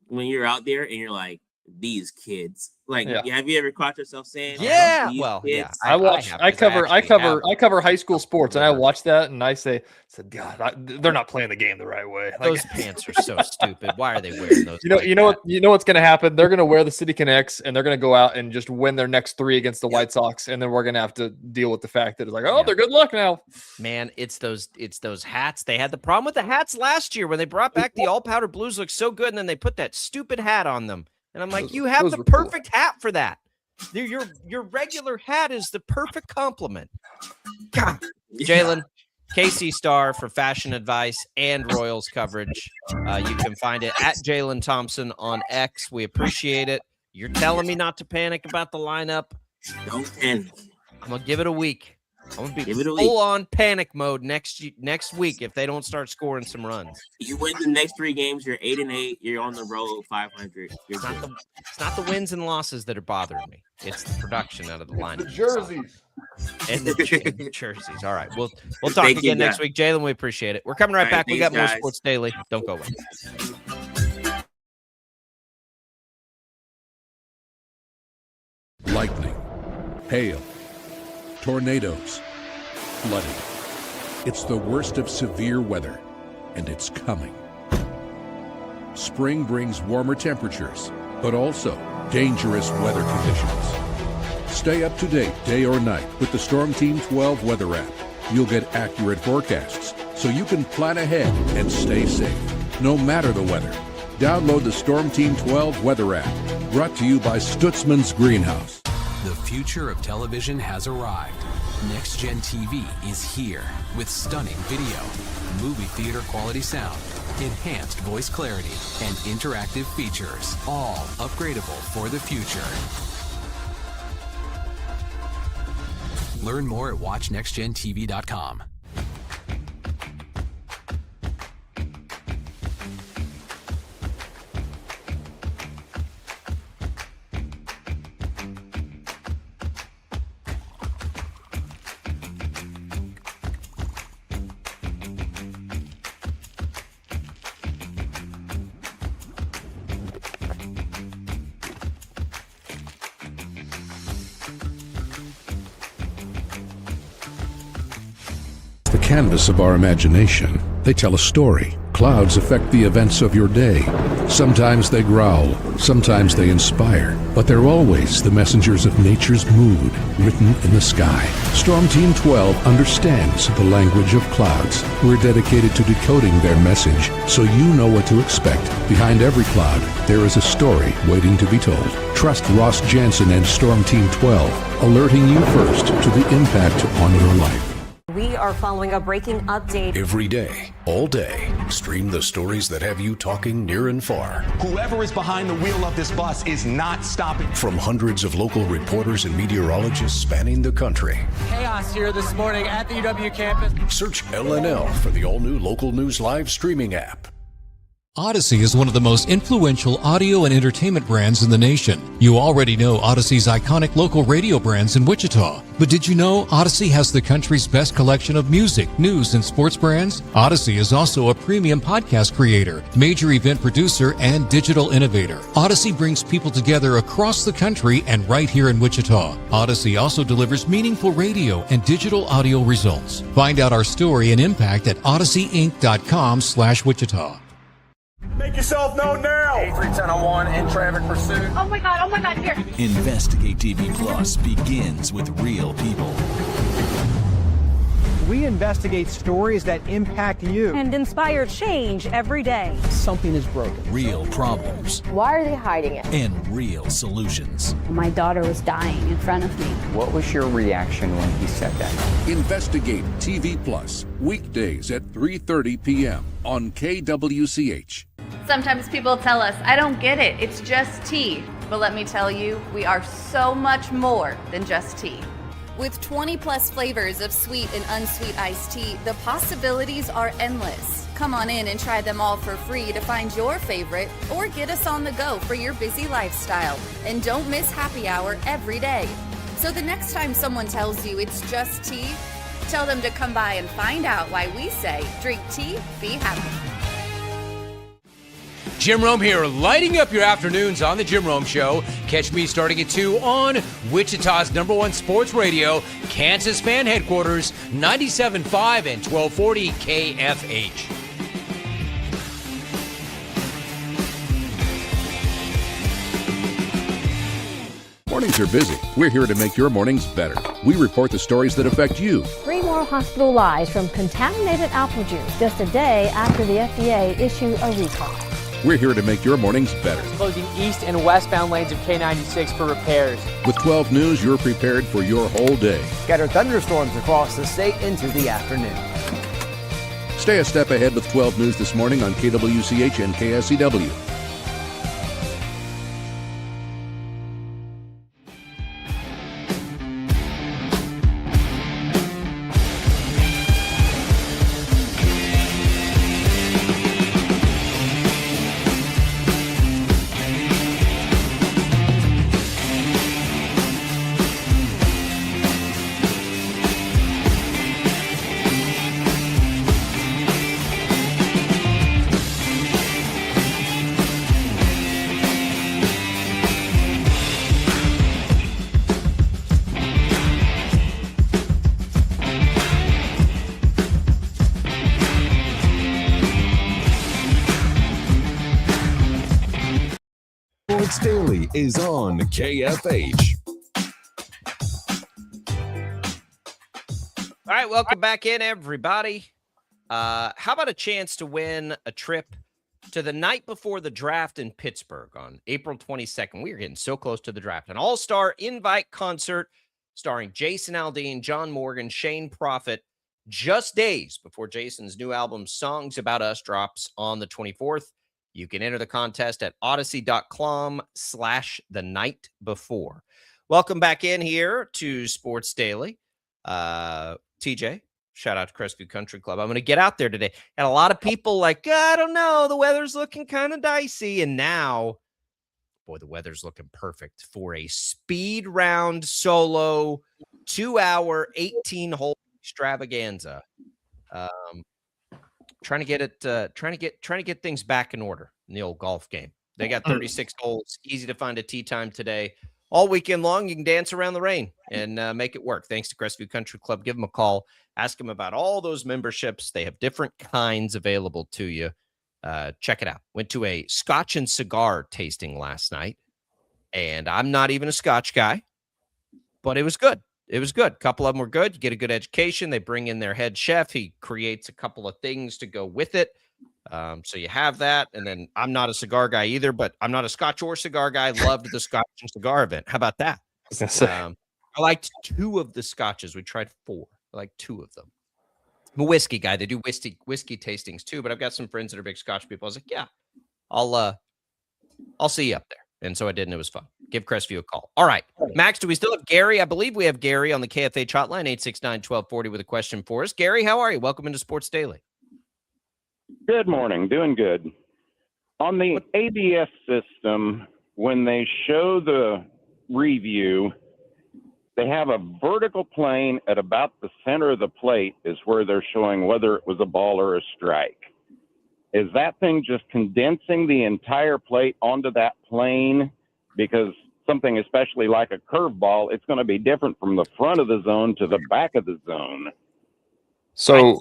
when you're out there and you're like, these kids. Like, have you ever caught yourself saying, I cover high school sports, and I watch that, and I said, God, they're not playing the game the right way. Those pants are so stupid. Why are they wearing those? You know what's going to happen? They're going to wear the City Connects, and they're going to go out and just win their next 3 against the White Sox, and then we're going to have to deal with the fact that it's like, they're good luck now. Man, it's those hats. They had the problem with the hats last year when they brought back the all powder blues. Look so good, and then they put that stupid hat on them. And I'm like, you have the perfect hat for that. Your regular hat is the perfect compliment. God. Jalen, KC Star for fashion advice and Royals coverage. You can find it at Jaylon Thompson on X. We appreciate it. You're telling me not to panic about the lineup. Don't panic. I'm going to give it a week. I'm going to be full on panic mode next week if they don't start scoring some runs. You win the next 3 games, you're 8-8. You're on the road 500. It's not the wins and losses that are bothering me. It's the production out of the lineup. The jerseys. And the jerseys. All right. We'll talk again next week. Jalen, we appreciate it. We're coming right back. We got more Sports Daily. Don't go away. Lightning, hail, tornadoes, flooding. It's the worst of severe weather, and it's coming. Spring brings warmer temperatures, but also dangerous weather conditions. Stay up to date day or night with the Storm Team 12 weather app. You'll get accurate forecasts, so you can plan ahead and stay safe, no matter the weather. Download the Storm Team 12 weather app, brought to you by Stutzman's Greenhouse. The future of television has arrived. Next Gen TV is here with stunning video, movie theater quality sound, enhanced voice clarity, and interactive features, all upgradable for the future. Learn more at watchnextgentv.com. The canvas of our imagination. They tell a story. Clouds affect the events of your day. Sometimes they growl, sometimes they inspire, but they're always the messengers of nature's mood written in the sky. Storm Team 12 understands the language of clouds. We're dedicated to decoding their message so you know what to expect. Behind every cloud, there is a story waiting to be told. Trust Ross Jansen and Storm Team 12, alerting you first to the impact on your life. We are following a breaking update. Every day, all day, stream the stories that have you talking near and far. Whoever is behind the wheel of this bus is not stopping. From hundreds of local reporters and meteorologists spanning the country. Chaos here this morning at the UW campus. Search LNL for the all-new Local News Live streaming app. Odyssey is one of the most influential audio and entertainment brands in the nation. You already know Odyssey's iconic local radio brands in Wichita. But did you know Odyssey has the country's best collection of music, news, and sports brands? Odyssey is also a premium podcast creator, major event producer, and digital innovator. Odyssey brings people together across the country and right here in Wichita. Odyssey also delivers meaningful radio and digital audio results. Find out our story and impact at odysseyinc.com/Wichita. Make yourself known now. 831001 in traffic pursuit. Oh my God, here. Investigate TV Plus begins with real people. We investigate stories that impact you. And inspire change every day. Something is broken. Real problems. Why are they hiding it? And real solutions. My daughter was dying in front of me. What was your reaction when he said that? Investigate TV Plus, weekdays at 3:30 p.m. on KWCH. Sometimes people tell us, I don't get it, it's just tea. But let me tell you, we are so much more than just tea. With 20 plus flavors of sweet and unsweet iced tea, the possibilities are endless. Come on in and try them all for free to find your favorite or get us on the go for your busy lifestyle. And don't miss happy hour every day. So the next time someone tells you it's just tea, tell them to come by and find out why we say drink tea, be happy. Jim Rome here, lighting up your afternoons on The Jim Rome Show. Catch me starting at 2 on Wichita's #1 sports radio, Kansas Fan Headquarters, 97.5 and 1240 KFH. Mornings are busy. We're here to make your mornings better. We report the stories that affect you. 3 more hospitalized from contaminated apple juice just a day after the FDA issued a recall. We're here to make your mornings better. Closing east and westbound lanes of K96 for repairs. With 12 News, you're prepared for your whole day. Scattered thunderstorms across the state into the afternoon. Stay a step ahead with 12 News this morning on KWCH and KSCW. Sports Daily is on KFH. All right, welcome back in, everybody. How about a chance to win a trip to the night before the draft in Pittsburgh on April 22nd? We are getting so close to the draft. An all-star invite concert starring Jason Aldean, John Morgan, Shane Prophet, just days before Jason's new album, Songs About Us, drops on the 24th. You can enter the contest at odyssey.com/the night before. Welcome back in here to Sports Daily. TJ, shout out to Crestview Country Club. I'm going to get out there today. And a lot of people like, I don't know, the weather's looking kind of dicey. And now, boy, the weather's looking perfect for a speed round solo 2-hour, 18-hole extravaganza. Trying to get things back in order in the old golf game. They got 36 holes. Easy to find a tee time today. All weekend long, you can dance around the rain and make it work. Thanks to Crestview Country Club. Give them a call. Ask them about all those memberships. They have different kinds available to you. Check it out. Went to a Scotch and cigar tasting last night, and I'm not even a Scotch guy, but it was good. It was good. A couple of them were good. You get a good education. They bring in their head chef. He creates a couple of things to go with it. So you have that. And then I'm not a cigar guy either, but I'm not a Scotch or cigar guy. Loved the Scotch and cigar event. How about that? I liked 2 of the Scotches. We tried 4. I like 2 of them. I'm a whiskey guy. They do whiskey tastings too, but I've got some friends that are big Scotch people. I was like, yeah, I'll see you up there. And so I did, and it was fun. Give Crestview a call. All right. Max, do we still have Gary? I believe we have Gary on the KFH hotline, 869-1240 with a question for us. Gary, how are you? Welcome into Sports Daily. Good morning. Doing good. On the ABS system, when they show the review, they have a vertical plane at about the center of the plate is where they're showing whether it was a ball or a strike. Is that thing just condensing the entire plate onto that plane? Because something especially like a curveball, it's going to be different from the front of the zone to the back of the zone. So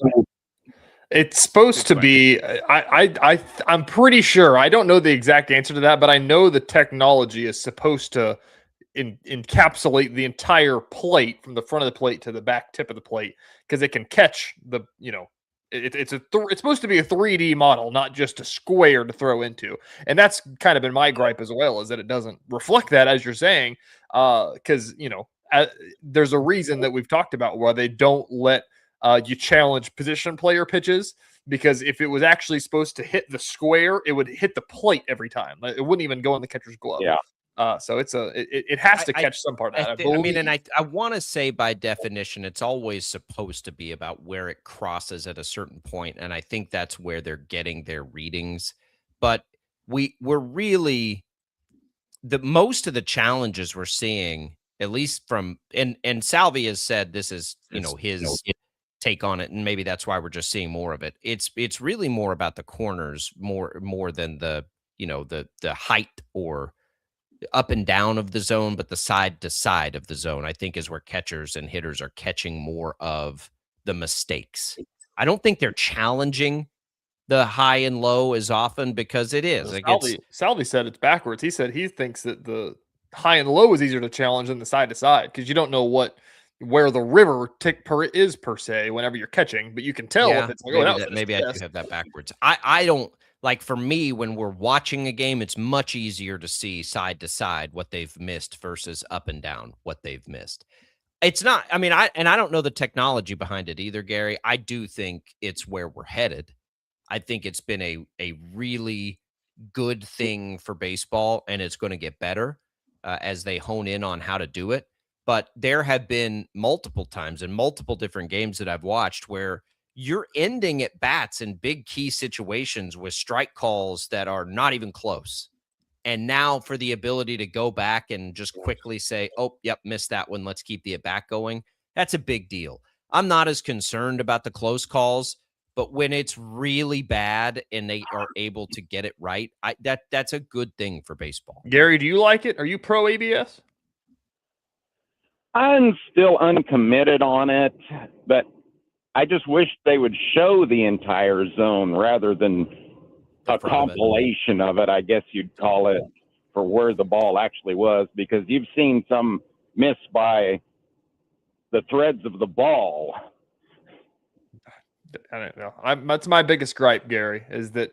it's supposed to be, I'm pretty sure, I don't know the exact answer to that, but I know the technology is supposed to encapsulate the entire plate from the front of the plate to the back tip of the plate, because it can catch the, it's supposed to be a 3D model, not just a square to throw into. And that's kind of been my gripe as well, is that it doesn't reflect that, as you're saying, because, there's a reason that we've talked about why they don't let you challenge position player pitches, because if it was actually supposed to hit the square, it would hit the plate every time. It wouldn't even go in the catcher's glove. Yeah. So it has to catch some part of that. I want to say by definition, it's always supposed to be about where it crosses at a certain point, and I think that's where they're getting their readings. But we're really most of the challenges we're seeing, at least from and Salvi has said this is his take on it, and maybe that's why we're just seeing more of it. It's really more about the corners more than the the height or up and down of the zone, but the side to side of the zone, I think, is where catchers and hitters are catching more of the mistakes. I don't think they're challenging the high and low as often, because it is. Salvi said it's backwards. He said he thinks that the high and low is easier to challenge than the side to side, because you don't know where the river is per se whenever you're catching, but you can tell if it's maybe I do have that backwards. I don't. Like, for me, when we're watching a game, it's much easier to see side to side what they've missed versus up and down what they've missed. It's not, I don't know the technology behind it either, Gary. I do think it's where we're headed. I think it's been a really good thing for baseball, and it's going to get better as they hone in on how to do it. But there have been multiple times in multiple different games that I've watched where you're ending at bats in big key situations with strike calls that are not even close. And now for the ability to go back and just quickly say, oh, yep, missed that one, let's keep the at bat going. That's a big deal. I'm not as concerned about the close calls, but when it's really bad and they are able to get it right, that's a good thing for baseball. Gary, do you like it? Are you pro ABS? I'm still uncommitted on it, but I just wish they would show the entire zone rather than a compilation of it, I guess you'd call it, for where the ball actually was, because you've seen some miss by the threads of the ball. I don't know. That's my biggest gripe, Gary, is that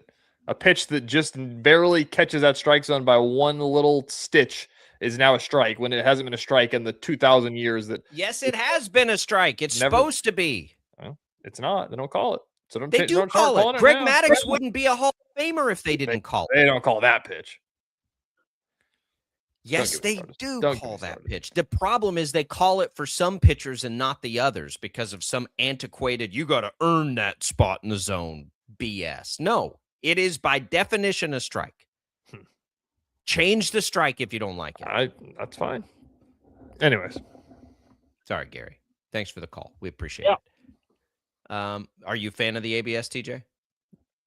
a pitch that just barely catches that strike zone by one little stitch is now a strike, when it hasn't been a strike in the 2,000 years that. Yes, it has been a strike. It's supposed to be. Well, it's not. They don't call it. So they do call it. Greg Maddux wouldn't be a Hall of Famer if they didn't call it. They don't call that pitch. Yes, they do call that pitch. The problem is they call it for some pitchers and not the others because of some antiquated, you got to earn that spot in the zone BS. No, it is by definition a strike. Change the strike if you don't like it. That's fine. Anyways. Sorry, Gary. Thanks for the call. We appreciate it. Are you a fan of the ABS, TJ?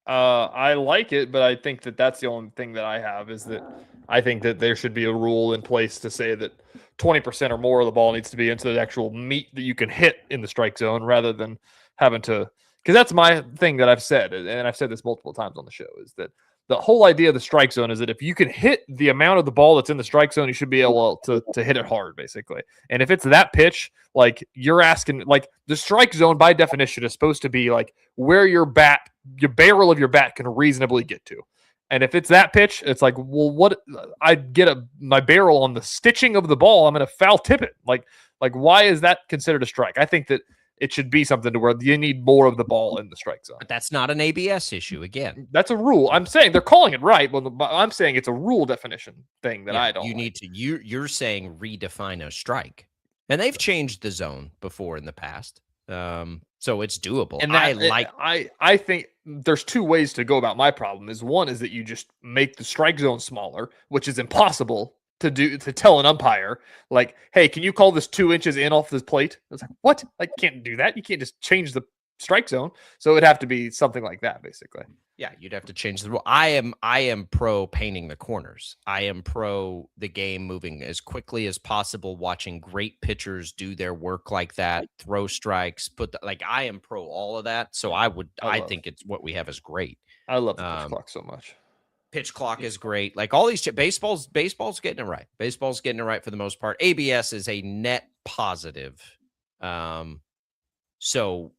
I like it, but I think that that's the only thing that I have is that I think that there should be a rule in place to say that 20% or more of the ball needs to be into the actual meat that you can hit in the strike zone rather than having to, because that's my thing that I've said, and I've said this multiple times on the show, is that the whole idea of the strike zone is that if you can hit the amount of the ball that's in the strike zone, you should be able to hit it hard, basically. And if it's that pitch, like you're asking, like the strike zone by definition is supposed to be like where your barrel of your bat can reasonably get to. And if it's that pitch, it's like, well, what? I get my barrel on the stitching of the ball, I'm going to foul tip it. Like why is that considered a strike? I think that it should be something to where you need more of the ball in the strike zone. But that's not an ABS issue. Again, that's a rule. I'm saying they're calling it right, but I'm saying it's a rule definition thing that I don't. You need to. You're saying redefine a strike, and they've changed the zone before in the past, so it's doable. And I think there's two ways to go about my problem. One is that you just make the strike zone smaller, which is impossible to tell an umpire, like, hey, can you call this 2 inches in off this plate? It's like, what? I can't do that. You can't just change the strike zone. So it'd have to be something like that, basically. Yeah, you'd have to change the rule. I am pro painting the corners. I am pro the game moving as quickly as possible, watching great pitchers do their work like that, throw strikes, I am pro all of that. So I think it's what we have is great. I love the pitch clock so much. Pitch clock is great. Like all these baseball's getting it right. Baseball's getting it right for the most part. ABS is a net positive. So,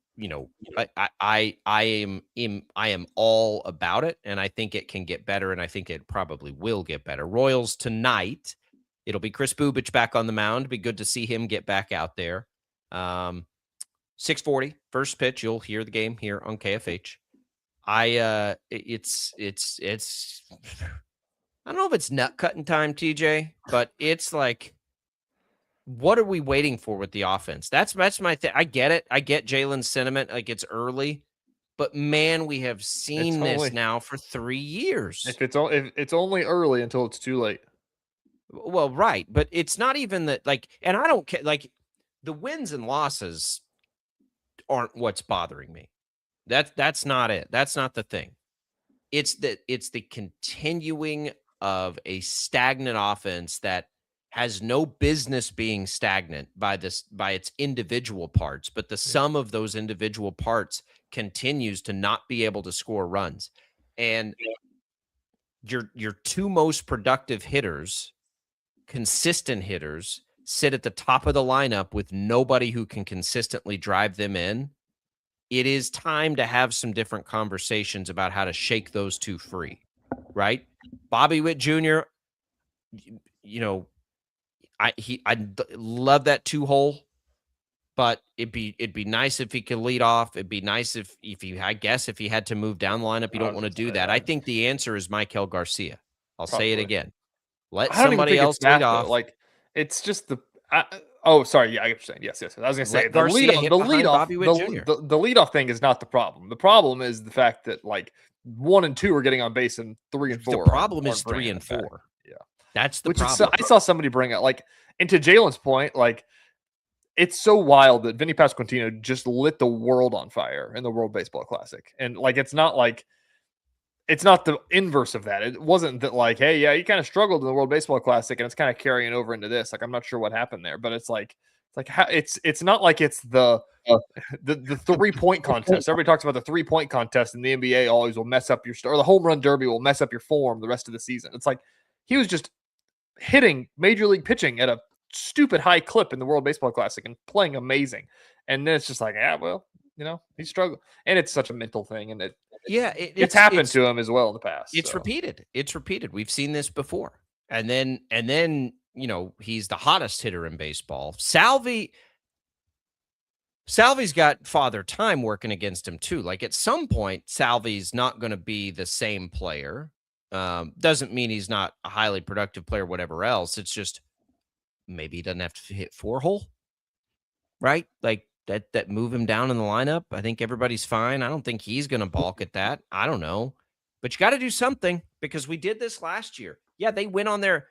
I am all about it, and I think it can get better, and I think it probably will get better. Royals tonight, it'll be Chris Bubich back on the mound. Be good to see him get back out there. 6:40 first pitch. You'll hear the game here on KFH. It's I don't know if it's nut cutting time, TJ, but it's like, what are we waiting for with the offense? That's my thing. I get it. I get Jalen's sentiment. Like, it's early, but man, we have seen this now for 3 years. If it's only early until it's too late. Well, right. But it's not even that, like, and I don't care. Like, the wins and losses aren't what's bothering me. That's not it. That's not the thing. It's the continuing of a stagnant offense that has no business being stagnant by its individual parts, but the sum of those individual parts continues to not be able to score runs. And your two most productive hitters, consistent hitters, sit at the top of the lineup with nobody who can consistently drive them in. It is time to have some different conversations about how to shake those two free, right? Bobby Witt Jr., I love that 2-hole, but it'd be nice if he could lead off. It'd be nice if he had to move down the lineup. You don't want to do that. I think the answer is Michael Garcia. I'll say it again. Let somebody else lead off. Like, it's just sorry. Yeah, I understand. Yes. I was gonna say the leadoff thing is not the problem. The problem is the fact that, like, 1 and 2 are getting on base and 3 and 4. The problem is 3 and 4. Yeah, that's the problem. I saw somebody bring up, like, and to Jalen's point, like, it's so wild that Vinny Pasquantino just lit the world on fire in the World Baseball Classic, and like, it's not the inverse of that. It wasn't that, like, hey, yeah, you kind of struggled in the World Baseball Classic, and it's kind of carrying over into this. Like, I'm not sure what happened there, but it's not like it's the 3-point contest. Everybody talks about the 3-point contest, and the NBA always will mess up your or the home run derby will mess up your form the rest of the season. It's like he was just hitting major league pitching at a stupid high clip in the World Baseball Classic and playing amazing. And then it's just like, he struggled, and it's such a mental thing, and it's happened to him as well in the past. It's repeated. We've seen this before. And then, he's the hottest hitter in baseball. Salvi's got Father Time working against him too. Like, at some point, Salvi's not going to be the same player. Doesn't mean he's not a highly productive player, whatever else. It's just maybe he doesn't have to hit 4-hole, right? Like that move him down in the lineup. I think everybody's fine. I don't think he's going to balk at that. I don't know. But you got to do something because we did this last year. Yeah, they went on their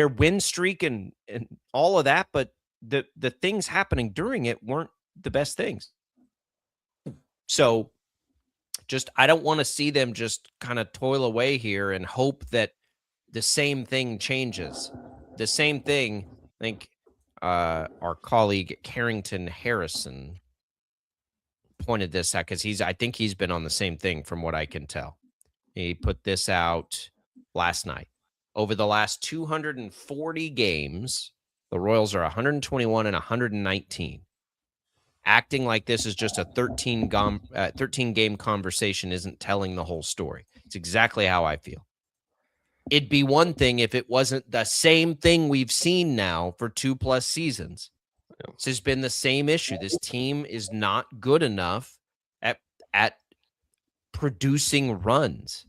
win streak and all of that, but the things happening during it weren't the best things. So I don't want to see them just kind of toil away here and hope that the same thing changes. The same thing, I think our colleague Carrington Harrison pointed this out because I think he's been on the same thing from what I can tell. He put this out last night. Over the last 240 games, the Royals are 121 and 119. Acting like this is just a 13-game conversation isn't telling the whole story. It's exactly how I feel. It'd be one thing if it wasn't the same thing we've seen now for 2+ seasons. This has been the same issue. This team is not good enough at producing runs,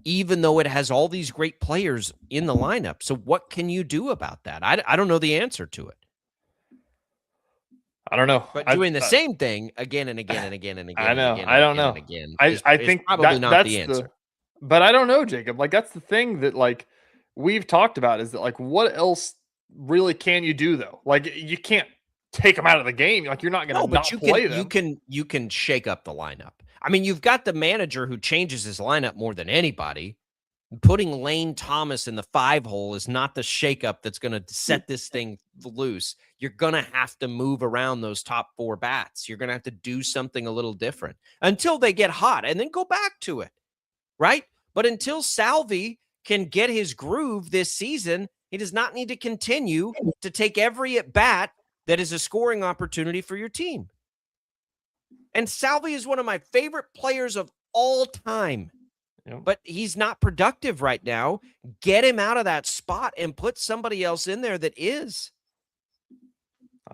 even though it has all these great players in the lineup. So what can you do about that? I don't know the answer to it. I don't know. But doing the same thing again and again and again and again. I know. Again I don't know. Again I think probably not that's the answer. But I don't know, Jacob. Like, that's the thing that, like, we've talked about is that, like, what else really can you do, though? Like, you can't take them out of the game. Like, you're not going to not play them. You can shake up the lineup. I mean, you've got the manager who changes his lineup more than anybody. Putting Lane Thomas in the 5-hole is not the shakeup that's going to set this thing loose. You're going to have to move around those top 4 bats. You're going to have to do something a little different until they get hot and then go back to it, right? But until Salvi can get his groove this season, he does not need to continue to take every at-bat that is a scoring opportunity for your team. And Salvi is one of my favorite players of all time. But he's not productive right now. Get him out of that spot and put somebody else in there that is.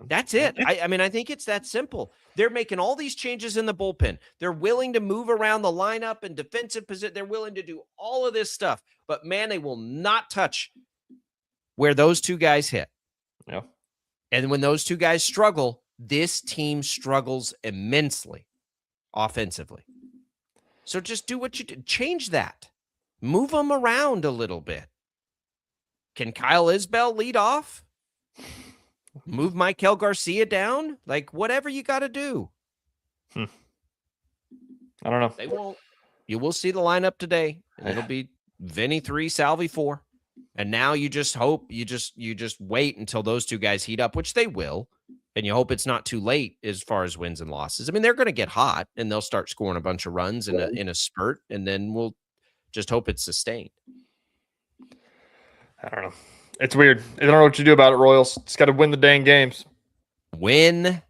That's it. I mean, I think it's that simple. They're making all these changes in the bullpen. They're willing to move around the lineup and defensive position. They're willing to do all of this stuff. But, man, they will not touch where those two guys hit. Yeah. And when those two guys struggle, this team struggles immensely offensively. So just do what you did. Change that. Move them around a little bit. Can Kyle Isbell lead off? Move Michael Garcia down? Like, whatever you got to do. I don't know. They won't. You will see the lineup today. And it'll be Vinny 3, Salvi 4. And now you just hope, you just wait until those two guys heat up, which they will. And you hope it's not too late as far as wins and losses. I mean, they're going to get hot and they'll start scoring a bunch of runs in a spurt, and then we'll just hope it's sustained. I don't know. It's weird. I don't know what you do about it, Royals. Just got to win the dang games. Win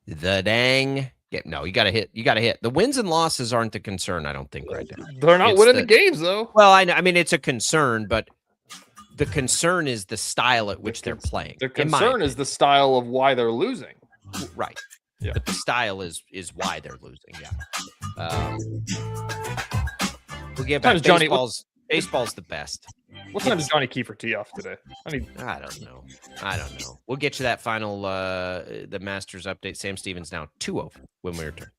the dang game. No, you got to hit. You got to hit. The wins and losses aren't the concern, I don't think, right now. They're not winning the games, though. Well, I know. I mean, it's a concern, but the concern is the style at which they're playing. The concern is the style of why they're losing. Right. Yeah. But the style is why they're losing. Yeah. We'll get back. Baseball's the best. What time does Johnny Kiefer tee off today? I don't know. We'll get you that final the Masters update. Sam Stevens now 2-0 when we return.